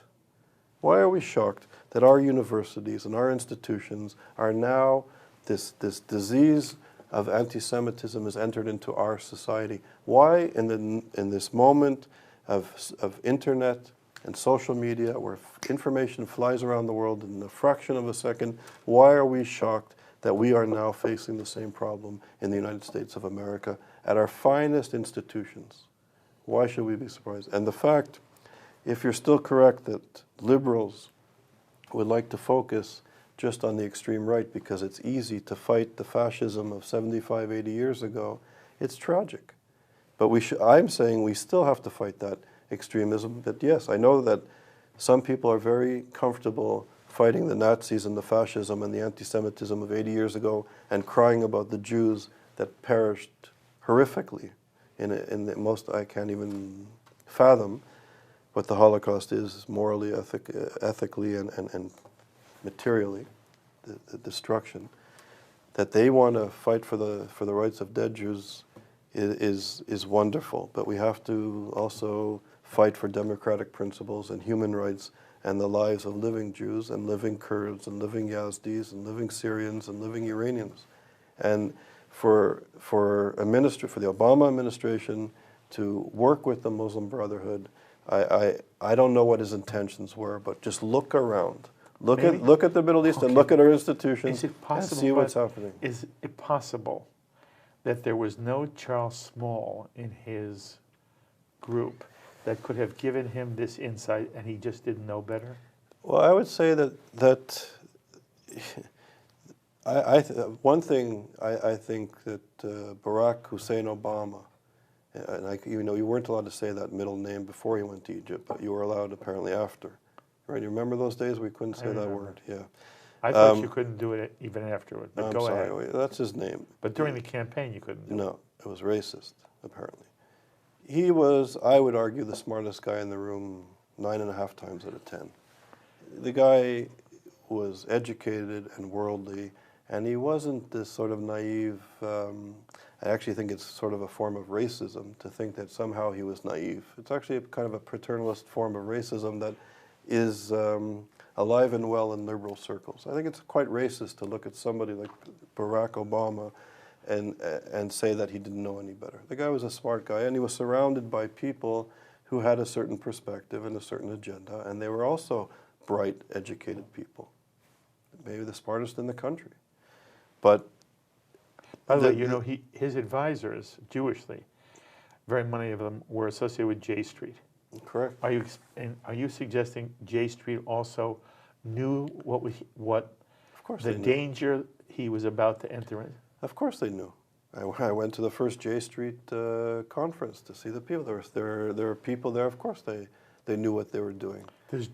S3: Why are we shocked that our universities and our institutions are now, this disease of anti-Semitism has entered into our society? Why in this moment of internet and social media, where information flies around the world in a fraction of a second, why are we shocked that we are now facing the same problem in the United States of America at our finest institutions? Why should we be surprised? And the fact, if you're still correct that liberals would like to focus just on the extreme right because it's easy to fight the fascism of 75, 80 years ago, it's tragic. But I'm saying we still have to fight that extremism. But yes, I know that some people are very comfortable fighting the Nazis and the fascism and the anti-Semitism of 80 years ago and crying about the Jews that perished horrifically in the most I can't even fathom what the Holocaust is morally, ethically, and materially, the destruction. That they want to fight for the rights of dead Jews is wonderful, but we have to also fight for democratic principles and human rights and the lives of living Jews and living Kurds and living Yazdis and living Syrians and living Iranians. And for the Obama administration to work with the Muslim Brotherhood, I don't know what his intentions were, but just look around. Look at the Middle East and look at our institutions and see what's happening.
S2: Is it possible that there was no Charles Small in his group that could have given him this insight and he just didn't know better?
S3: Well, I would say that one thing I think that Barack Hussein Obama, and you weren't allowed to say that middle name before he went to Egypt, but you were allowed apparently after. Right? You remember those days we couldn't say that word? Yeah.
S2: I thought you couldn't do it even afterward, but go ahead.
S3: Sorry, that's his name.
S2: But during the campaign you couldn't do it.
S3: No, it was racist, apparently. He was, I would argue, the smartest guy in the room 9.5 times out of 10. The guy was educated and worldly, and he wasn't this sort of naive, I actually think it's sort of a form of racism to think that somehow he was naive. It's actually a kind of a paternalist form of racism that is alive and well in liberal circles. I think it's quite racist to look at somebody like Barack Obama and say that he didn't know any better. The guy was a smart guy, and he was surrounded by people who had a certain perspective and a certain agenda, and they were also bright, educated people. Maybe the smartest in the country. But
S2: by the way, you know, his advisors, Jewishly, very many of them were associated with J Street.
S3: Correct.
S2: Are you suggesting J Street also knew what the danger he was about to enter in?
S3: Of course they knew. I went to the first J Street conference to see the people. There were people there. Of course they knew what they were doing.
S2: Does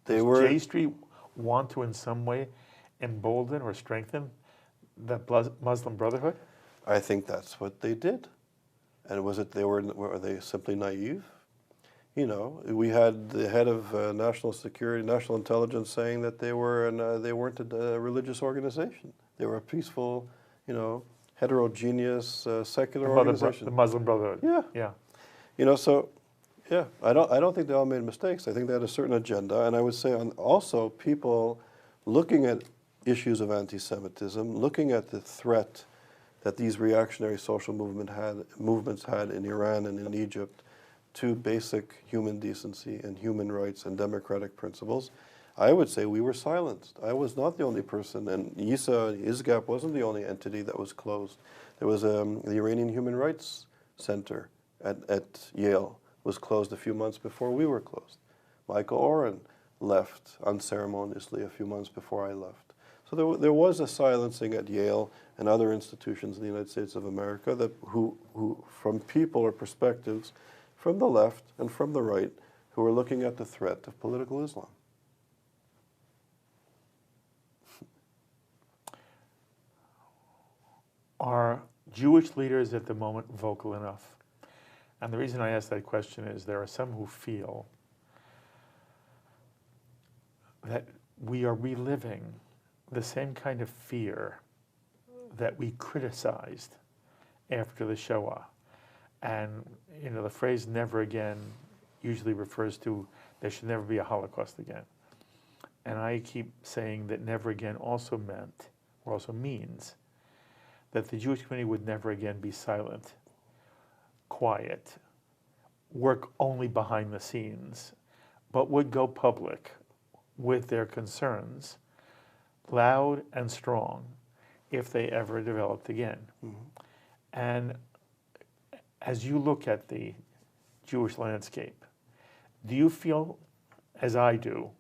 S2: J Street want to in some way embolden or strengthen the Muslim Brotherhood?
S3: I think that's what they did. And were they simply naive? You know, we had the head of national security, national intelligence saying that they weren't a religious organization. They were a peaceful, you know, heterogeneous secular organization.
S2: The Muslim Brotherhood.
S3: Yeah.
S2: Yeah.
S3: You know, so yeah, I don't think they all made mistakes. I think they had a certain agenda, and I would say also people looking at issues of anti-Semitism, looking at the threat that these reactionary social movements had in Iran and in Egypt to basic human decency and human rights and democratic principles, I would say we were silenced. I was not the only person, and ISGAP wasn't the only entity that was closed. There was the Iranian Human Rights Center at Yale was closed a few months before we were closed. Michael Oren left unceremoniously a few months before I left. So there was a silencing at Yale and other institutions in the United States of America that who from people or perspectives from the left and from the right who were looking at the threat of political Islam.
S2: Are Jewish leaders at the moment vocal enough? And the reason I ask that question is there are some who feel that we are reliving the same kind of fear that we criticized after the Shoah. And you know, the phrase "never again" usually refers to there should never be a Holocaust again. And I keep saying that never again also meant, or also means, that the Jewish community would never again be silent, quiet, work only behind the scenes, but would go public with their concerns, loud and strong, if they ever developed again. And as you look at the Jewish landscape, do you feel, as I do,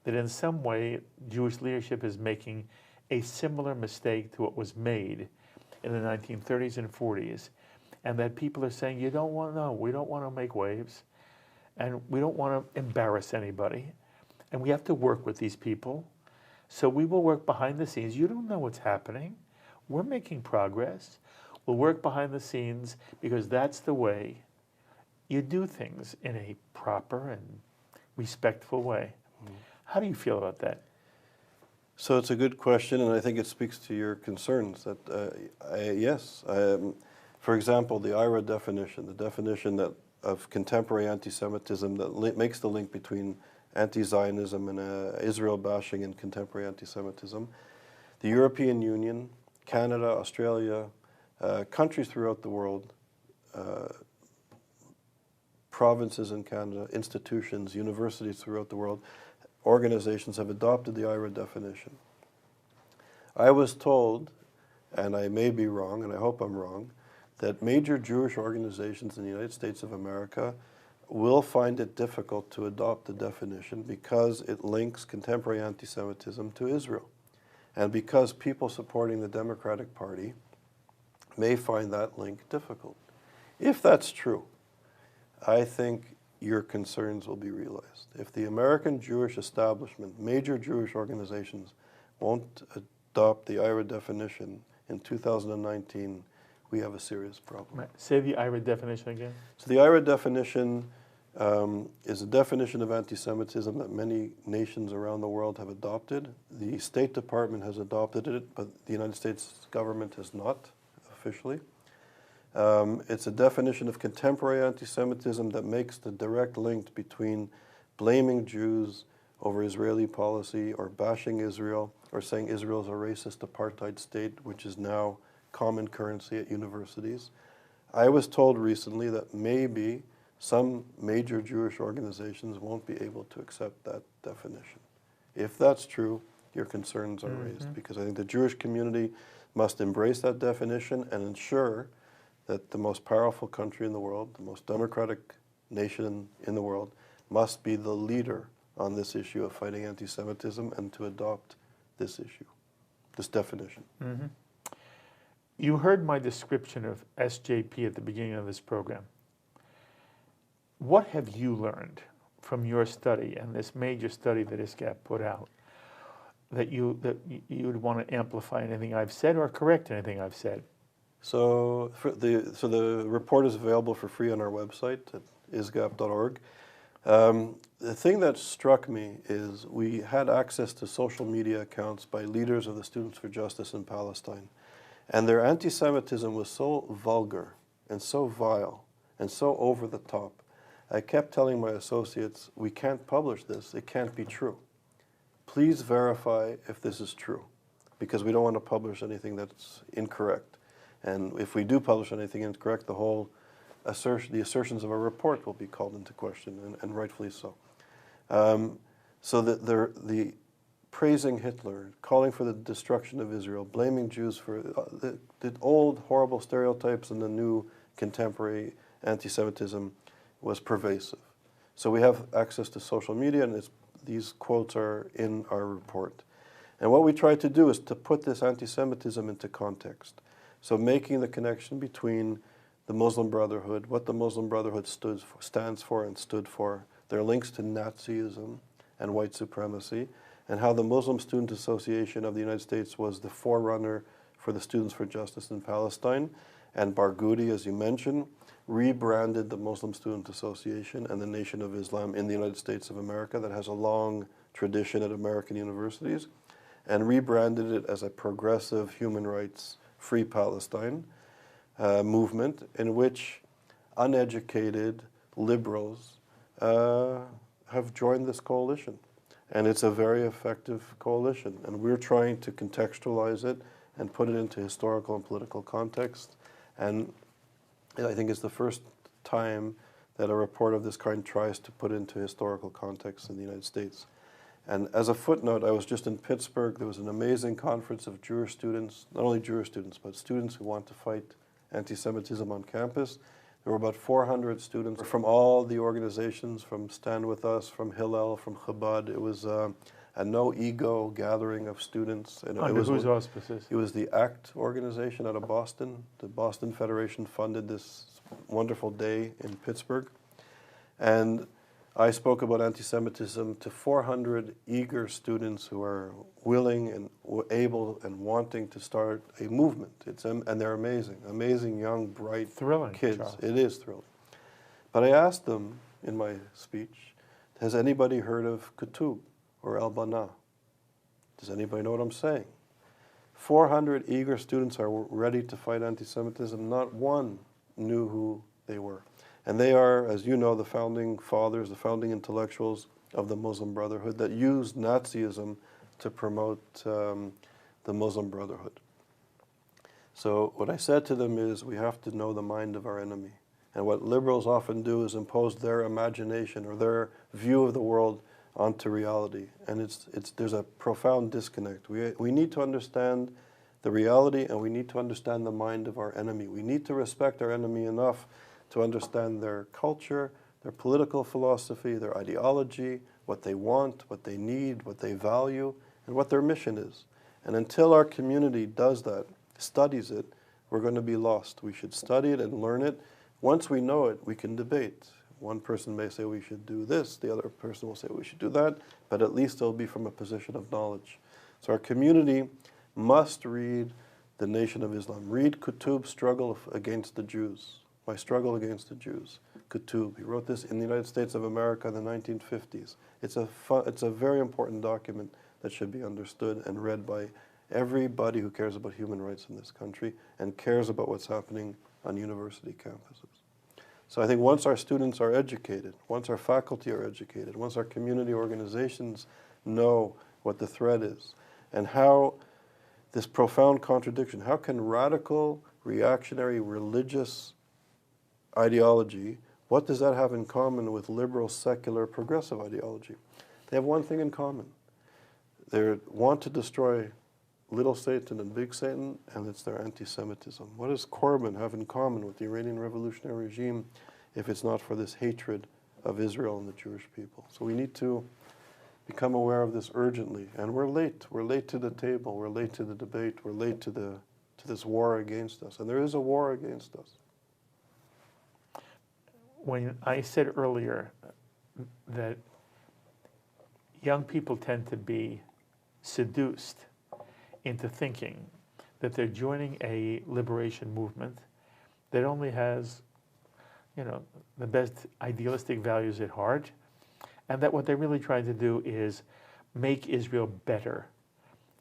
S2: that in some way Jewish leadership is making a similar mistake to what was made in the 1930s and 40s, and that people are saying, we don't want to make waves, and we don't want to embarrass anybody, and we have to work with these people, so we will work behind the scenes. You don't know what's happening. We're making progress. We'll work behind the scenes because that's the way you do things in a proper and respectful way. How do you feel about that?
S3: So it's a good question, and I think it speaks to your concerns. That yes, for example, the IRA definition, the definition of contemporary anti-Semitism that makes the link between anti-Zionism and Israel bashing and contemporary anti-Semitism. The European Union, Canada, Australia, countries throughout the world, provinces in Canada, institutions, universities throughout the world, organizations have adopted the IRA definition. I was told, and I may be wrong, and I hope I'm wrong, that major Jewish organizations in the United States of America will find it difficult to adopt the definition because it links contemporary anti-Semitism to Israel. And because people supporting the Democratic Party may find that link difficult. If that's true, I think your concerns will be realized. If the American Jewish establishment, major Jewish organizations, won't adopt the IRA definition in 2019, we have a serious problem.
S2: Say the IRA definition again.
S3: So the IRA definition is a definition of anti-Semitism that many nations around the world have adopted. The State Department has adopted it, but the United States government has not officially. It's a definition of contemporary anti-Semitism that makes the direct link between blaming Jews over Israeli policy or bashing Israel or saying Israel is a racist apartheid state, which is now common currency at universities. I was told recently that maybe some major Jewish organizations won't be able to accept that definition. If that's true, your concerns are raised, because I think the Jewish community must embrace that definition and ensure that the most powerful country in the world, the most democratic nation in the world, must be the leader on this issue of fighting anti-Semitism and to adopt this issue, this definition.
S2: You heard my description of SJP at the beginning of this program. What have you learned from your study and this major study that ISGAP put out that you would want to amplify anything I've said or correct anything I've said?
S3: So the report is available for free on our website at isgap.org. The thing that struck me is we had access to social media accounts by leaders of the Students for Justice in Palestine. And their anti-Semitism was so vulgar and so vile and so over the top. I kept telling my associates, we can't publish this. It can't be true. Please verify if this is true, because we don't want to publish anything that's incorrect. And if we do publish anything incorrect, the whole the assertions of a report will be called into question, and rightfully so. So the praising Hitler, calling for the destruction of Israel, blaming Jews for the old horrible stereotypes and the new contemporary anti-Semitism was pervasive. So we have access to social media, and these quotes are in our report. And what we try to do is to put this anti-Semitism into context. So making the connection between the Muslim Brotherhood, what the Muslim Brotherhood stands for and stood for, their links to Nazism and white supremacy, and how the Muslim Student Association of the United States was the forerunner for the Students for Justice in Palestine. And Barghouti, as you mentioned, rebranded the Muslim Student Association and the Nation of Islam in the United States of America that has a long tradition at American universities, and rebranded it as a progressive human rights, free Palestine movement in which uneducated liberals have joined this coalition. And it's a very effective coalition. And we're trying to contextualize it and put it into historical and political context. And I think it's the first time that a report of this kind tries to put into historical context in the United States. And as a footnote, I was just in Pittsburgh. There was an amazing conference of Jewish students, not only Jewish students, but students who want to fight anti-Semitism on campus. There were about 400 students from all the organizations, from Stand With Us, from Hillel, from Chabad. It was a no-ego gathering of students. And
S2: Under whose auspices?
S3: It was the ACT organization out of Boston. The Boston Federation funded this wonderful day in Pittsburgh. And I spoke about anti-Semitism to 400 eager students who are willing and able and wanting to start a movement. And they're amazing, young, bright
S2: thrilling
S3: kids.
S2: Charles.
S3: It is thrilling. But I asked them in my speech, has anybody heard of Kutub or Al-Banna? Does anybody know what I'm saying? 400 eager students are ready to fight anti-Semitism. Not one knew who they were. And they are, as you know, the founding fathers, the founding intellectuals of the Muslim Brotherhood that used Nazism to promote the Muslim Brotherhood. So what I said to them is, we have to know the mind of our enemy. And what liberals often do is impose their imagination or their view of the world onto reality. And there's a profound disconnect. We need to understand the reality, and we need to understand the mind of our enemy. We need to respect our enemy enough to understand their culture, their political philosophy, their ideology, what they want, what they need, what they value, and what their mission is. And until our community does that, studies it, we're going to be lost. We should study it and learn it. Once we know it, we can debate. One person may say we should do this, the other person will say we should do that, but at least it'll be from a position of knowledge. So our community must read The Nation of Islam. Read Kutub's Struggle Against the Jews. My Struggle Against the Jews, Kutub. He wrote this in the United States of America in the 1950s. It's a very important document that should be understood and read by everybody who cares about human rights in this country and cares about what's happening on university campuses. So I think once our students are educated, once our faculty are educated, once our community organizations know what the threat is, and how this profound contradiction, how can radical, reactionary, religious ideology, what does that have in common with liberal, secular, progressive ideology? They have one thing in common. They want to destroy little Satan and big Satan, and it's their anti-Semitism. What does Corbyn have in common with the Iranian revolutionary regime if it's not for this hatred of Israel and the Jewish people? So we need to become aware of this urgently. And we're late. We're late to the table. We're late to the debate. We're late to this war against us. And there is a war against us.
S2: When I said earlier that young people tend to be seduced into thinking that they're joining a liberation movement that only has, the best idealistic values at heart, and that what they're really trying to do is make Israel better,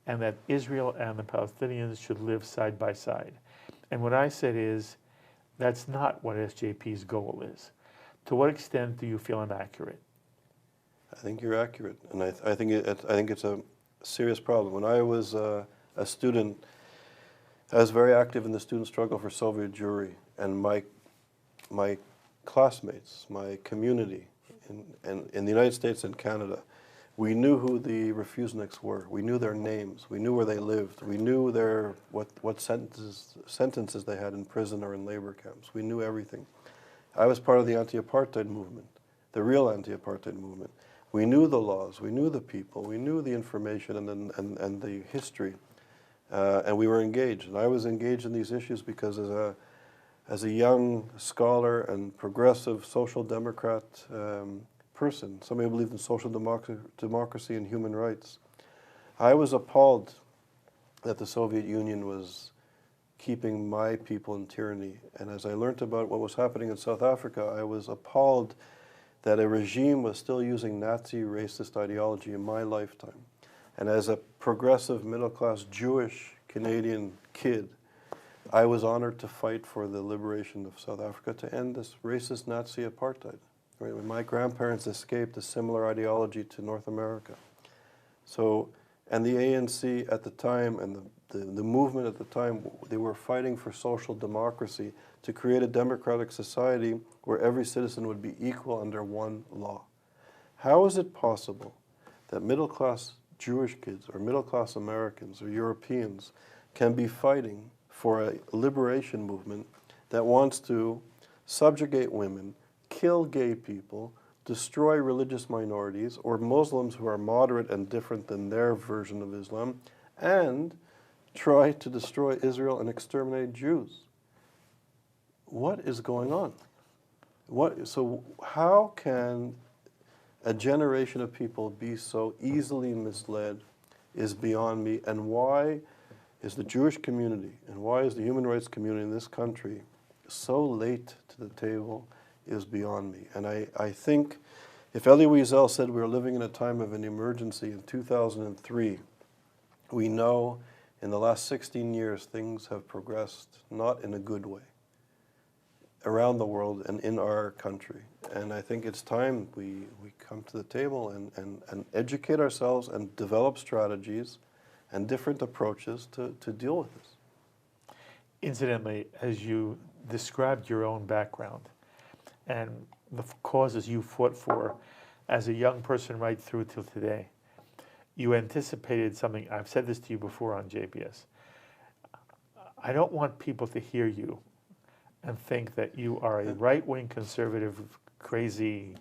S2: and that Israel and the Palestinians should live side by side. And what I said is, that's not what SJP's goal is. To what extent do you feel I'm accurate?
S3: I think you're accurate, and I think it's a serious problem. When I was a student, I was very active in the student struggle for Soviet Jewry, and my classmates, my community in the United States and Canada, we knew who the refuseniks were. We knew their names. We knew where they lived. We knew what sentences they had in prison or in labor camps. We knew everything. I was part of the anti-apartheid movement, the real anti-apartheid movement. We knew the laws. We knew the people. We knew the information and the history, and we were engaged. And I was engaged in these issues because as a young scholar and progressive social democrat person, somebody who believed in social democracy and human rights, I was appalled that the Soviet Union was keeping my people in tyranny. And as I learned about what was happening in South Africa, I was appalled that a regime was still using Nazi racist ideology in my lifetime. And as a progressive, middle-class, Jewish Canadian kid, I was honored to fight for the liberation of South Africa to end this racist Nazi apartheid. Right? When my grandparents escaped a similar ideology to North America. So, and the ANC at the time and the the movement at the time, they were fighting for social democracy, to create a democratic society where every citizen would be equal under one law. How is it possible that middle-class Jewish kids or middle-class Americans or Europeans can be fighting for a liberation movement that wants to subjugate women, kill gay people, destroy religious minorities or Muslims who are moderate and different than their version of Islam, and try to destroy Israel and exterminate Jews? What is going on? So how can a generation of people be so easily misled is beyond me, and why is the Jewish community and why is the human rights community in this country so late to the table is beyond me. And I think if Elie Wiesel said we were living in a time of an emergency in 2003, we know in the last 16 years things have progressed not in a good way around the world and in our country. And I think it's time we come to the table and educate ourselves and develop strategies and different approaches to deal with this.
S2: Incidentally, as you described your own background and the causes you fought for as a young person right through till today, you anticipated something. I've said this to you before on JBS. I don't want people to hear you and think that you are a right-wing conservative crazy,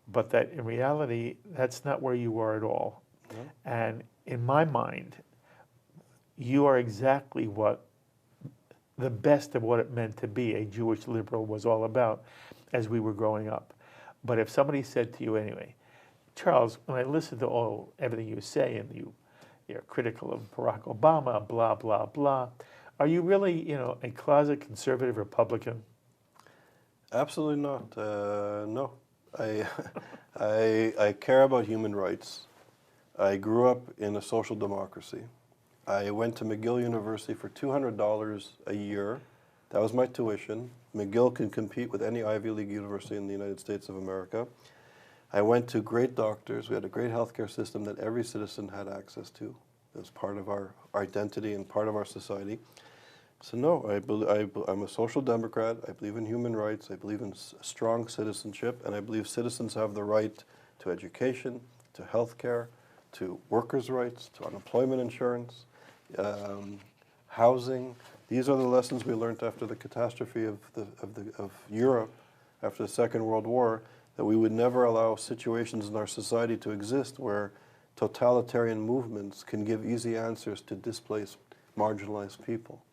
S2: but that in reality, that's not where you are at all. No. And in my mind, you are exactly what the best of what it meant to be a Jewish liberal was all about as we were growing up. But if somebody said to you anyway, Charles, when I listen to everything you say and you're critical of Barack Obama, blah, blah, blah, are you really, a closet conservative Republican?
S3: Absolutely not. No. I care about human rights. I grew up in a social democracy. I went to McGill University for $200 a year. That was my tuition. McGill can compete with any Ivy League university in the United States of America. I went to great doctors. We had a great healthcare system that every citizen had access to. It was part of our identity and part of our society. So no, I'm a social democrat. I believe in human rights. I believe in strong citizenship, and I believe citizens have the right to education, to healthcare, to workers' rights, to unemployment insurance, housing. These are the lessons we learned after the catastrophe of Europe after the Second World War, that we would never allow situations in our society to exist where totalitarian movements can give easy answers to displaced, marginalized people.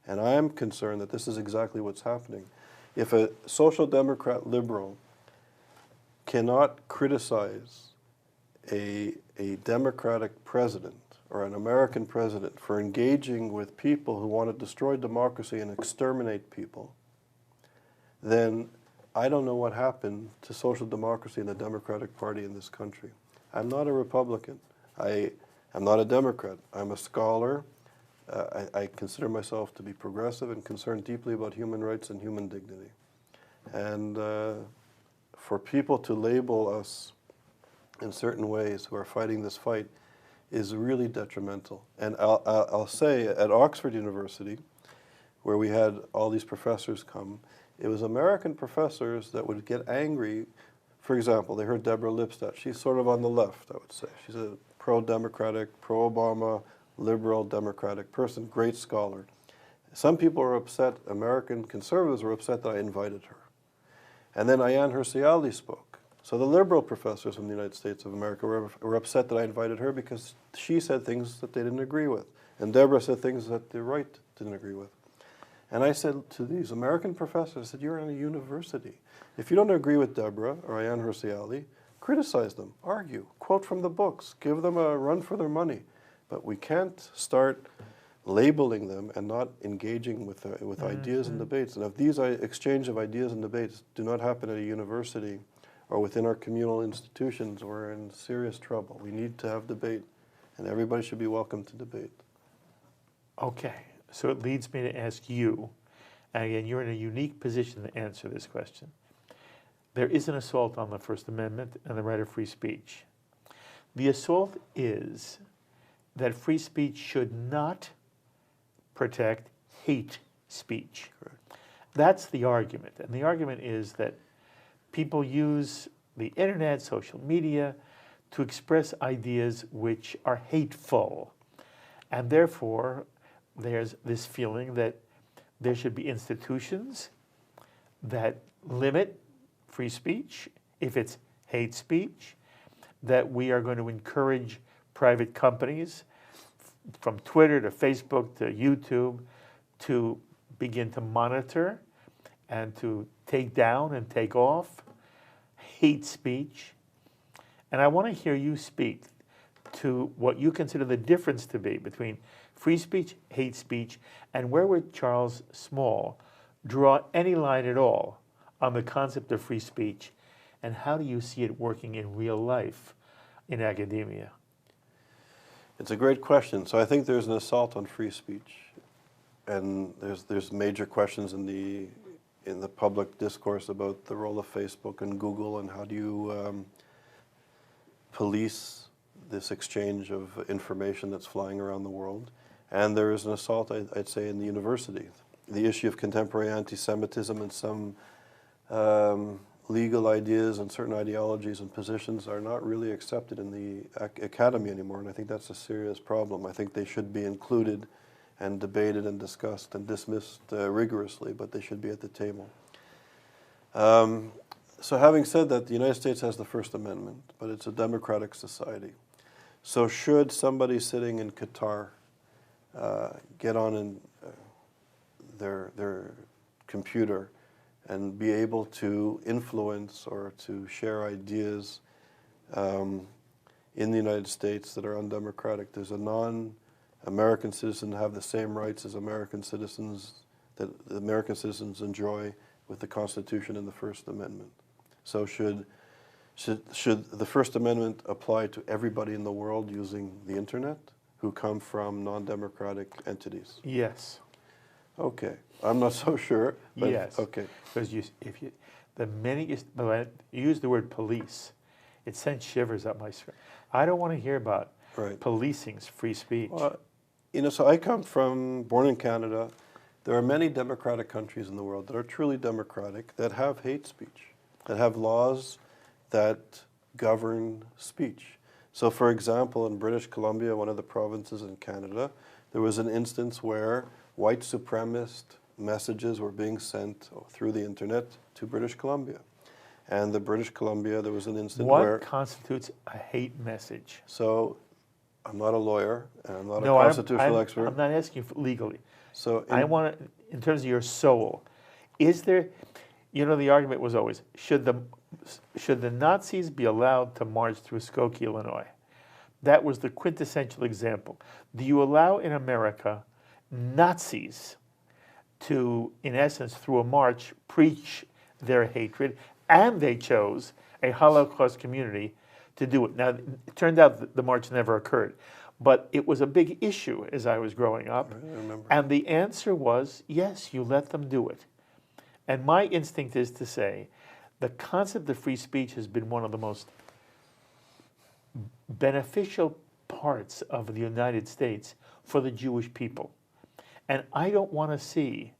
S3: And I am concerned that this is exactly what's happening. If a social democrat liberal cannot criticize a democratic president or an American president for engaging with people who want to destroy democracy and exterminate people, then I don't know what happened to social democracy and the Democratic Party in this country. I'm not a Republican. I am not a Democrat. I'm a scholar. I consider myself to be progressive and concerned deeply about human rights and human dignity. And for people to label us in certain ways who are fighting this fight is really detrimental. And I'll say at Oxford University, where we had all these professors come, it was American professors that would get angry. For example, they heard Deborah Lipstadt. She's sort of on the left, I would say. She's a pro-democratic, pro-Obama, liberal democratic person, great scholar. Some people are upset, American conservatives were upset that I invited her. And then Ayaan Hirsi Ali spoke. So the liberal professors from the United States of America were upset that I invited her because she said things that they didn't agree with. And Deborah said things that the right didn't agree with. And I said to these American professors, I said, you're in a university. If you don't agree with Deborah or Ayaan Hirsi Ali, criticize them, argue, quote from the books, give them a run for their money. But we can't start labeling them and not engaging with ideas and debates. And if these exchange of ideas and debates do not happen at a university or within our communal institutions, we're in serious trouble. We need to have debate, and everybody should be welcome to debate.
S2: Okay, so it leads me to ask you, and again, you're in a unique position to answer this question. There is an assault on the First Amendment and the right of free speech. The assault is that free speech should not protect hate speech.
S3: Correct.
S2: That's the argument. And the argument is that people use the internet, social media, to express ideas which are hateful. And therefore, there's this feeling that there should be institutions that limit free speech if it's hate speech, that we are going to encourage private companies from Twitter to Facebook to YouTube to begin to monitor and to take down and take off hate speech. And I want to hear you speak to what you consider the difference to be between free speech, hate speech, and where would Charles Small draw any line at all on the concept of free speech, and how do you see it working in real life in academia?
S3: It's a great question. So I think there's an assault on free speech, and there's major questions in the public discourse about the role of Facebook and Google, and how do you police this exchange of information that's flying around the world. And there is an assault, I'd say, in the university. The issue of contemporary anti-Semitism and some legal ideas and certain ideologies and positions are not really accepted in the academy anymore, and I think that's a serious problem. I think they should be included and debated and discussed and dismissed rigorously, but they should be at the table. So having said that, the United States has the First Amendment, but it's a democratic society. So should somebody sitting in Qatar get on in their computer and be able to influence or to share ideas in the United States that are undemocratic? Does a non-American citizen have the same rights as American citizens that the American citizens enjoy with the Constitution and the First Amendment? So should the First Amendment apply to everybody in the world using the internet who come from non-democratic entities?
S2: Yes.
S3: Okay, I'm not so sure. But
S2: yes.
S3: Okay.
S2: Because you use the word police, it sends shivers up my spine. I don't want to hear about policing free speech.
S3: Well, so I come from, born in Canada. There are many democratic countries in the world that are truly democratic, that have hate speech, that have laws that govern speech. So for example, in British Columbia, one of the provinces in Canada, there was an instance where white supremacist messages were being sent through the internet to British Columbia. And the British Columbia, there was an instance where...
S2: What constitutes a hate message?
S3: So, I'm not a lawyer, and I'm not a constitutional expert.
S2: I'm not asking you legally.
S3: So
S2: I want to, in terms of your soul, is there, the argument was always, should the Nazis be allowed to march through Skokie, Illinois? That was the quintessential example. Do you allow in America Nazis to, in essence, through a march, preach their hatred, and they chose a Holocaust community to do it? Now, it turned out that the march never occurred, but it was a big issue as I was growing up.
S3: I remember.
S2: And the answer was, yes, you let them do it. And my instinct is to say, the concept of free speech has been one of the most beneficial parts of the United States for the Jewish people. And I don't want to see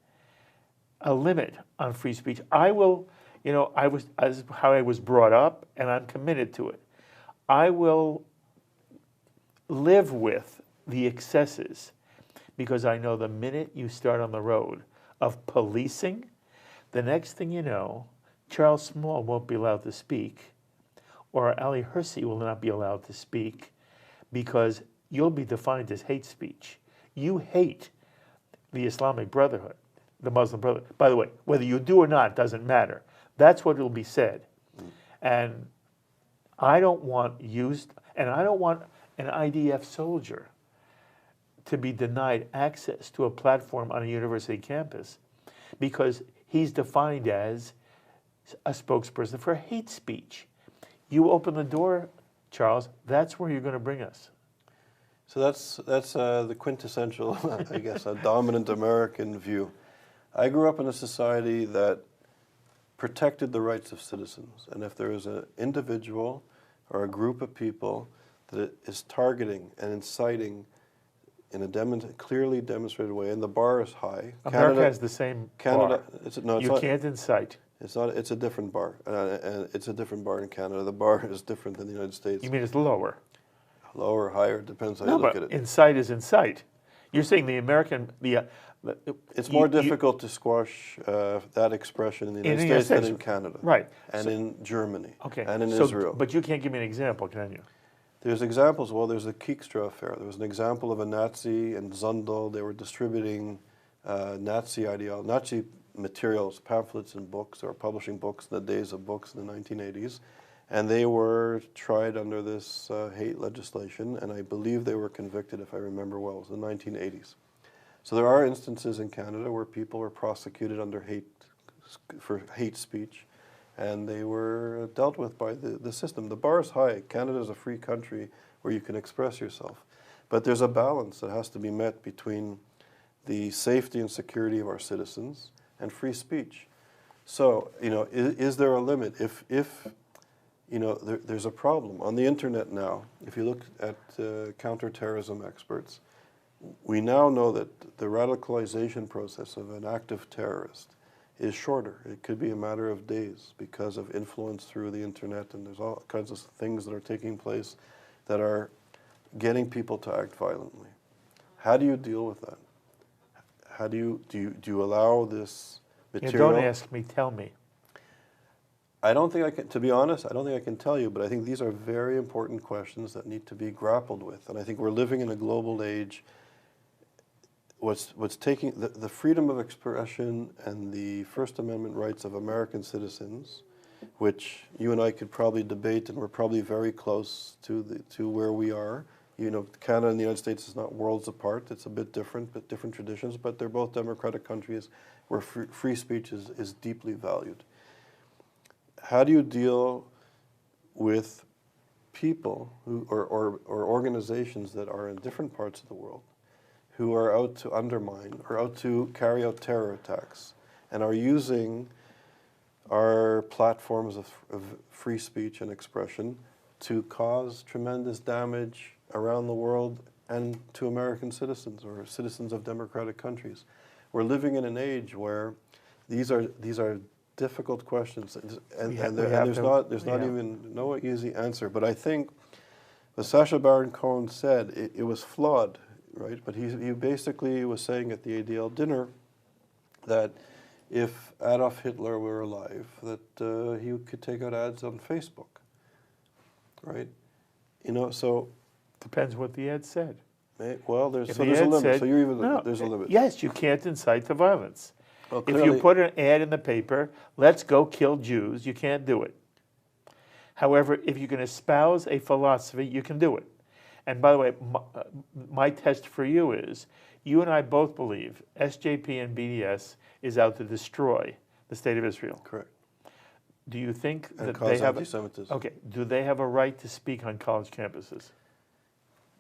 S2: a limit on free speech. I will, as how I was brought up, and I'm committed to it. I will live with the excesses, because I know the minute you start on the road of policing, the next thing you know, Charles Small won't be allowed to speak, or Ali Hersey will not be allowed to speak, because you'll be defined as hate speech. You hate the Islamic Brotherhood, the Muslim Brotherhood. By the way, whether you do or not doesn't matter. That's what will be said. And I don't want I don't want an IDF soldier to be denied access to a platform on a university campus because he's defined as a spokesperson for hate speech. You open the door, Charles, that's where you're going to bring us.
S3: So that's the quintessential, I guess, a dominant American view. I grew up in a society that protected the rights of citizens. And if there was an individual or a group of people that it is targeting and inciting in a clearly demonstrated way, and the bar is high.
S2: America has the same bar.
S3: You
S2: can't incite.
S3: It's not. It's a different bar, and it's a different bar in Canada. The bar is different than the United States.
S2: You mean it's lower?
S3: Lower, higher, depends how you look at it.
S2: Incite is incite. You're saying the American,
S3: it's more difficult to squash that expression in the United States than in Canada.
S2: Right.
S3: And in Germany.
S2: Okay.
S3: And in Israel.
S2: But you can't give me an example, can you?
S3: There's examples. Well, there's the Kijkstra affair. There was an example of a Nazi in Zundel. They were distributing Nazi materials, pamphlets and books. They were publishing books in the days of books in the 1980s. And they were tried under this hate legislation, and I believe they were convicted, if I remember well. It was the 1980s. So there are instances in Canada where people were prosecuted for hate speech, and they were dealt with by the system. The bar is high. Canada is a free country where you can express yourself. But there's a balance that has to be met between the safety and security of our citizens and free speech. So, is there a limit? If there's a problem. On the internet now, if you look at counterterrorism experts, we now know that the radicalization process of an active terrorist is shorter. It could be a matter of days because of influence through the internet, and there's all kinds of things that are taking place that are getting people to act violently. How do you deal with that? How do you allow this material?
S2: Don't ask me, tell me.
S3: I don't think I can, to be honest, I don't think I can tell you, but I think these are very important questions that need to be grappled with. And I think we're living in a global age. What's taking the freedom of expression and the First Amendment rights of American citizens, which you and I could probably debate, and we're probably very close to where we are. Canada and the United States is not worlds apart. It's a bit different, but different traditions, but they're both democratic countries where free speech is deeply valued. How do you deal with people or organizations that are in different parts of the world who are out to undermine or out to carry out terror attacks and are using our platforms of free speech and expression to cause tremendous damage around the world and to American citizens or citizens of democratic countries? We're living in an age where these are difficult questions, and there's not even no easy answer. But I think what Sacha Baron Cohen said, it was flawed, right? But he basically was saying at the ADL dinner that if Adolf Hitler were alive, that he could take out ads on Facebook, right? So
S2: depends what the ad said.
S3: Well, there's a limit. There's a limit.
S2: Yes, you can't incite to violence.
S3: Well,
S2: if you put an ad in the paper, let's go kill Jews, you can't do it. However, if you can espouse a philosophy, you can do it. And by the way, my test for you is, you and I both believe SJP and BDS is out to destroy the state of Israel.
S3: Correct.
S2: Do you think
S3: and
S2: that
S3: cause
S2: they have
S3: antisemitism.
S2: Okay, do they have a right to speak on college campuses?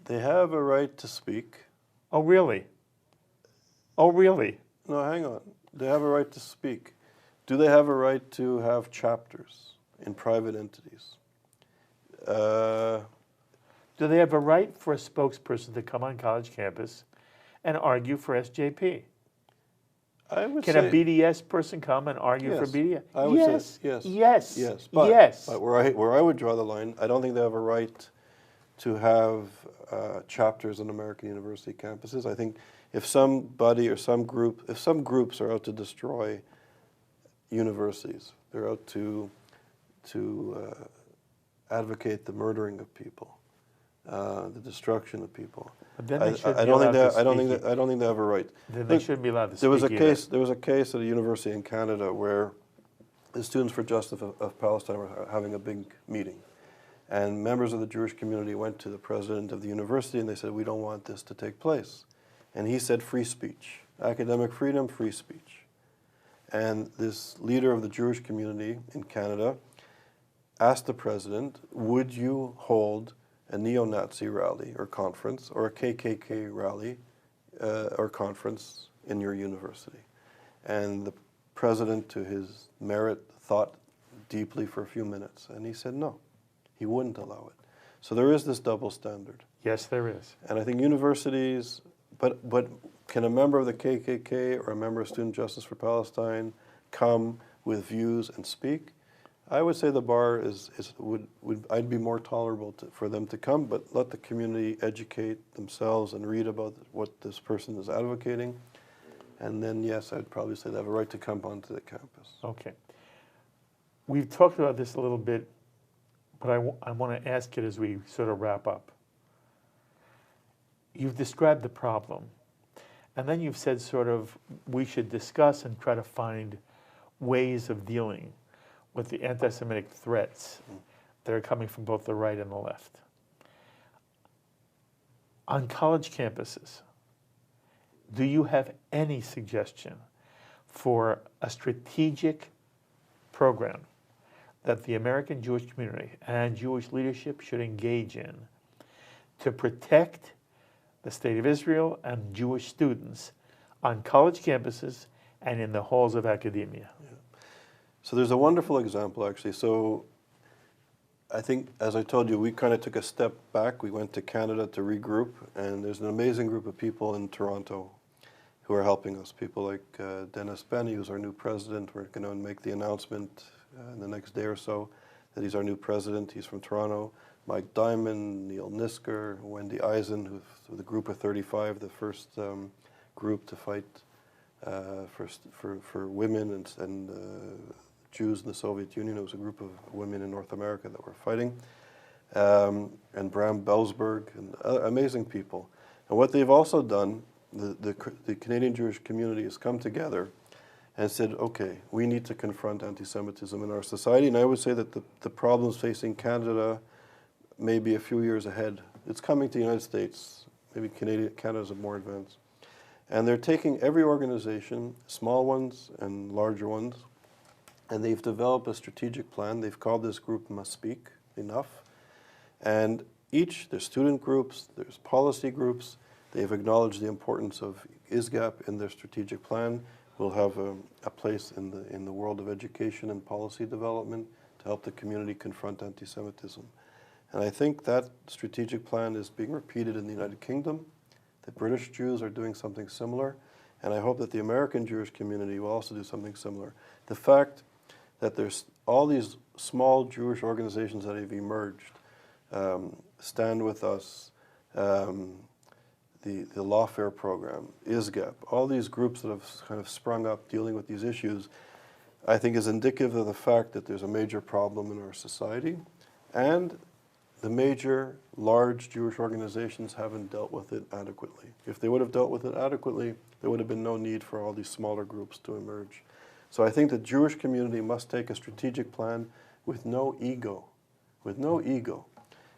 S3: They have a right to speak.
S2: Oh, really? Oh, really?
S3: No, hang on. They have a right to speak. Do they have a right to have chapters in private entities?
S2: Do they have a right for a spokesperson to come on college campus and argue for SJP?
S3: I would
S2: Can
S3: say,
S2: a BDS person come and argue for BDS?
S3: I would say yes.
S2: Yes.
S3: Yes. But,
S2: yes.
S3: But where I would draw the line, I don't think they have a right to have chapters on American university campuses. I think if somebody or some groups are out to destroy universities, they're out to advocate the murdering of people, the destruction of people.
S2: But then they
S3: I don't think they have a right.
S2: Then they shouldn't be allowed to speak.
S3: There was a case at a university in Canada where the Students for Justice of Palestine were having a big meeting. And members of the Jewish community went to the president of the university and they said, we don't want this to take place. And he said free speech, academic freedom, free speech. And this leader of the Jewish community in Canada asked the president, would you hold a neo-Nazi rally or conference or a KKK rally or conference in your university? And the president, to his merit, thought deeply for a few minutes and he said no. He wouldn't allow it. So there is this double standard.
S2: Yes, there is.
S3: And I think universities, but can a member of the KKK or a member of Student Justice for Palestine come with views and speak? I would say the bar I'd be more tolerable for them to come, but let the community educate themselves and read about what this person is advocating. And then, yes, I'd probably say they have a right to come onto the campus.
S2: Okay. We've talked about this a little bit, but I want to ask it as we sort of wrap up. You've described the problem, and then you've said sort of we should discuss and try to find ways of dealing with the anti-Semitic threats that are coming from both the right and the left. On college campuses, do you have any suggestion for a strategic program that the American Jewish community and Jewish leadership should engage in to protect the State of Israel and Jewish students on college campuses and in the halls of academia?
S3: Yeah. So there's a wonderful example, actually. So I think, as I told you, we kind of took a step back. We went to Canada to regroup, and there's an amazing group of people in Toronto who are helping us. People like Dennis Benny, who's our new president. We're going to make the announcement in the next day or so that he's our new president. He's from Toronto. Mike Diamond, Neil Nisker, Wendy Eisen, who's the Group of 35, the first group to fight for women and Jews in the Soviet Union. It was a group of women in North America that were fighting. And Bram Belsberg, and amazing people. And what they've also done, the Canadian Jewish community has come together and said, okay, we need to confront anti-Semitism in our society. And I would say that the problems facing Canada may be a few years ahead. It's coming to the United States. Maybe Canada's more advanced. And they're taking every organization, small ones and larger ones, and they've developed a strategic plan. They've called this group Must Speak, Enough. And there's student groups, there's policy groups. They've acknowledged the importance of ISGAP in their strategic plan. We'll have a place in the world of education and policy development to help the community confront anti-Semitism. And I think that strategic plan is being repeated in the United Kingdom. The British Jews are doing something similar, and I hope that the American Jewish community will also do something similar. The fact that there's all these small Jewish organizations that have emerged, Stand With Us, the Lawfare Program, ISGAP, all these groups that have kind of sprung up dealing with these issues, I think is indicative of the fact that there's a major problem in our society, and the major large Jewish organizations haven't dealt with it adequately. If they would have dealt with it adequately, there would have been no need for all these smaller groups to emerge. So I think the Jewish community must take a strategic plan with no ego,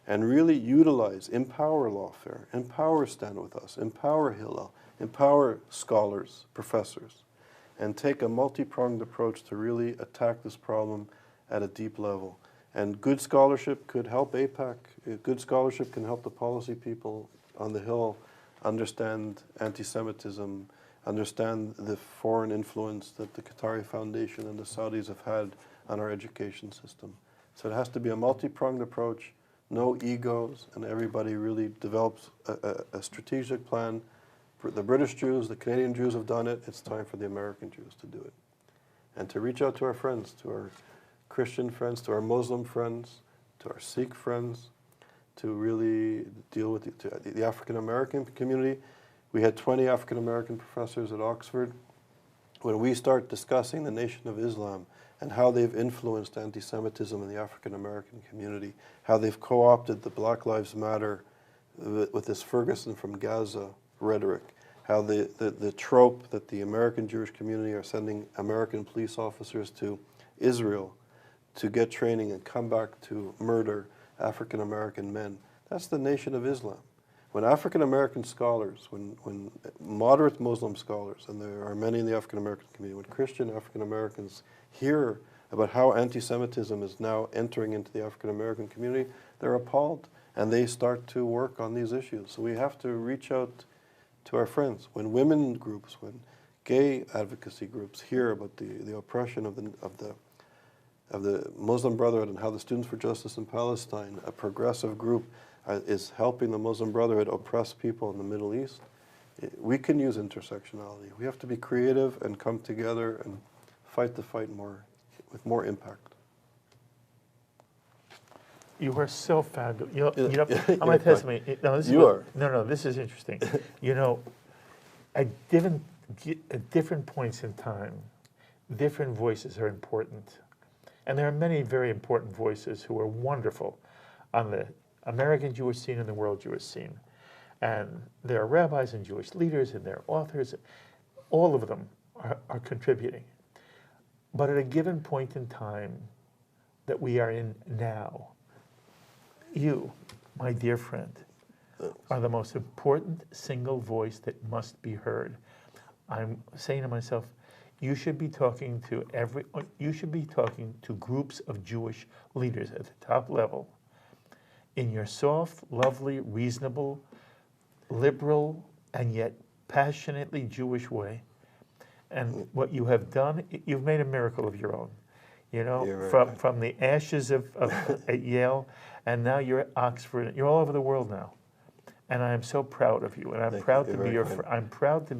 S3: and really utilize, empower Lawfare, empower Stand With Us, empower Hillel, empower scholars, professors, and take a multi-pronged approach to really attack this problem at a deep level. And good scholarship could help AIPAC. Good scholarship can help the policy people on the Hill understand anti-Semitism, understand the foreign influence that the Qatari Foundation and the Saudis have had on our education system. So it has to be a multi-pronged approach, no egos, and everybody really develops a strategic plan. The British Jews, the Canadian Jews have done it. It's time for the American Jews to do it. And to reach out to our friends, to our Christian friends, to our Muslim friends, to our Sikh friends, to really deal with the African American community. We had 20 African American professors at Oxford. When we start discussing the Nation of Islam and how they've influenced anti-Semitism in the African American community, how they've co-opted the Black Lives Matter with this Ferguson from Gaza rhetoric, how the trope that the American Jewish community are sending American police officers to Israel to get training and come back to murder African American men. That's the Nation of Islam. When African American scholars, when moderate Muslim scholars, and there are many in the African American community, when Christian African Americans hear about how anti-Semitism is now entering into the African American community, they're appalled, and they start to work on these issues. So we have to reach out to our friends. When women groups, when gay advocacy groups hear about the oppression of the of the Muslim Brotherhood and how the Students for Justice in Palestine, a progressive group, is helping the Muslim Brotherhood oppress people in the Middle East. We can use intersectionality. We have to be creative and come together and fight the fight with more impact.
S2: You are so fabulous. I'm going to testimony. No, this is interesting. At different points in time, different voices are important. And there are many very important voices who are wonderful on the American Jewish scene and the world Jewish scene. And there are rabbis and Jewish leaders and there are authors. All of them are contributing. But at a given point in time that we are in now, you, my dear friend, are the most important single voice that must be heard. I'm saying to myself, you should be talking to groups of Jewish leaders at the top level in your soft, lovely, reasonable, liberal, and yet passionately Jewish way. And what you have done, you've made a miracle of your own. From the ashes at Yale, and now you're at Oxford. You're all over the world now. And I am so proud of you, and I'm proud to be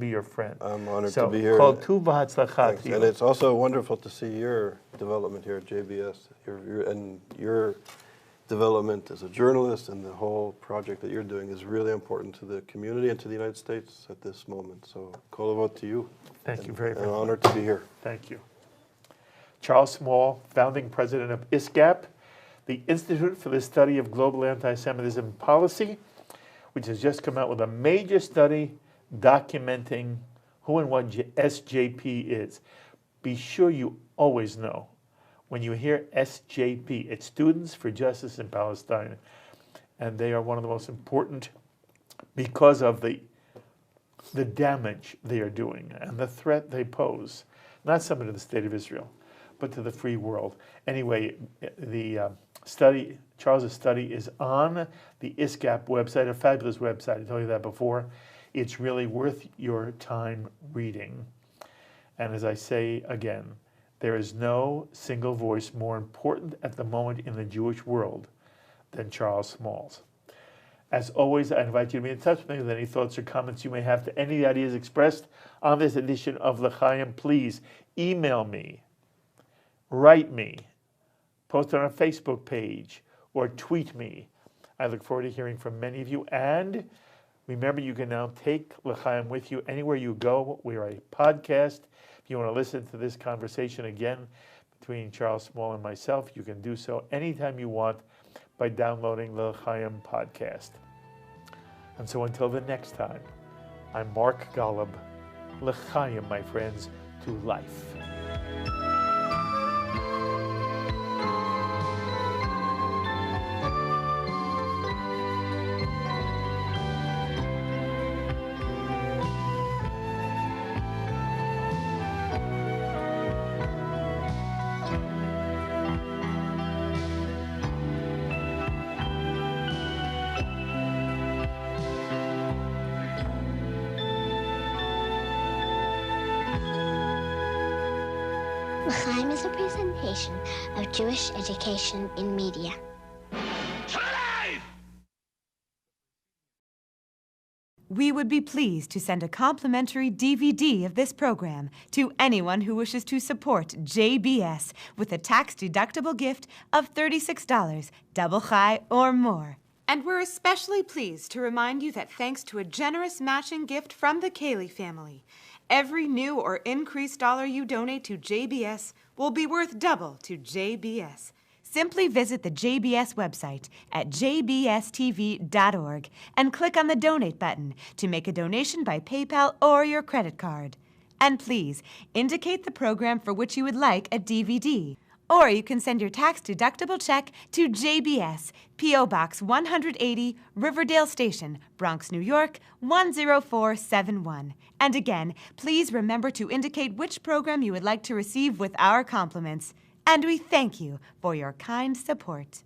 S2: your friend.
S3: I'm honored to be here. And it's also wonderful to see your development here at JBS, your development as a journalist, and the whole project that you're doing is really important to the community and to the United States at this moment. So, Golub to you.
S2: Thank you very much.
S3: An honor to be here.
S2: Thank you. Charles Small, founding president of ISGAP, the Institute for the Study of Global Anti-Semitism Policy, which has just come out with a major study documenting who and what SJP is. Be sure you always know when you hear SJP, it's Students for Justice in Palestine, and they are one of the most important because of the damage they are doing and the threat they pose, not simply to the state of Israel, but to the free world. Anyway, the Charles's study is on the ISGAP website, a fabulous website. I told you that before. It's really worth your time reading. And as I say again, there is no single voice more important at the moment in the Jewish world than Charles Small's. As always, I invite you to be in touch with me with any thoughts or comments you may have to any ideas expressed on this edition of L'Chaim. Please email me, write me, post on our Facebook page, or tweet me. I look forward to hearing from many of you. And remember, you can now take L'Chaim with you anywhere you go. We are a podcast. If you want to listen to this conversation again between Charles Small and myself, you can do so anytime you want by downloading the L'Chaim podcast. And so until the next time, I'm Mark Golub. L'Chaim, my friends, to life.
S4: L'Chaim is a presentation of Jewish education in media.
S5: We would be pleased to send a complimentary DVD of this program to anyone who wishes to support JBS with a tax-deductible gift of $36, double chai or more. And we're especially pleased to remind you that thanks to a generous matching gift from the Cayley family, every new or increased dollar you donate to JBS will be worth double to JBS. Simply visit the JBS website at jbstv.org and click on the Donate button to make a donation by PayPal or your credit card. And please indicate the program for which you would like a DVD. Or you can send your tax-deductible check to JBS, P.O. Box 180, Riverdale Station, Bronx, New York, 10471. And again, please remember to indicate which program you would like to receive with our compliments. And we thank you for your kind support.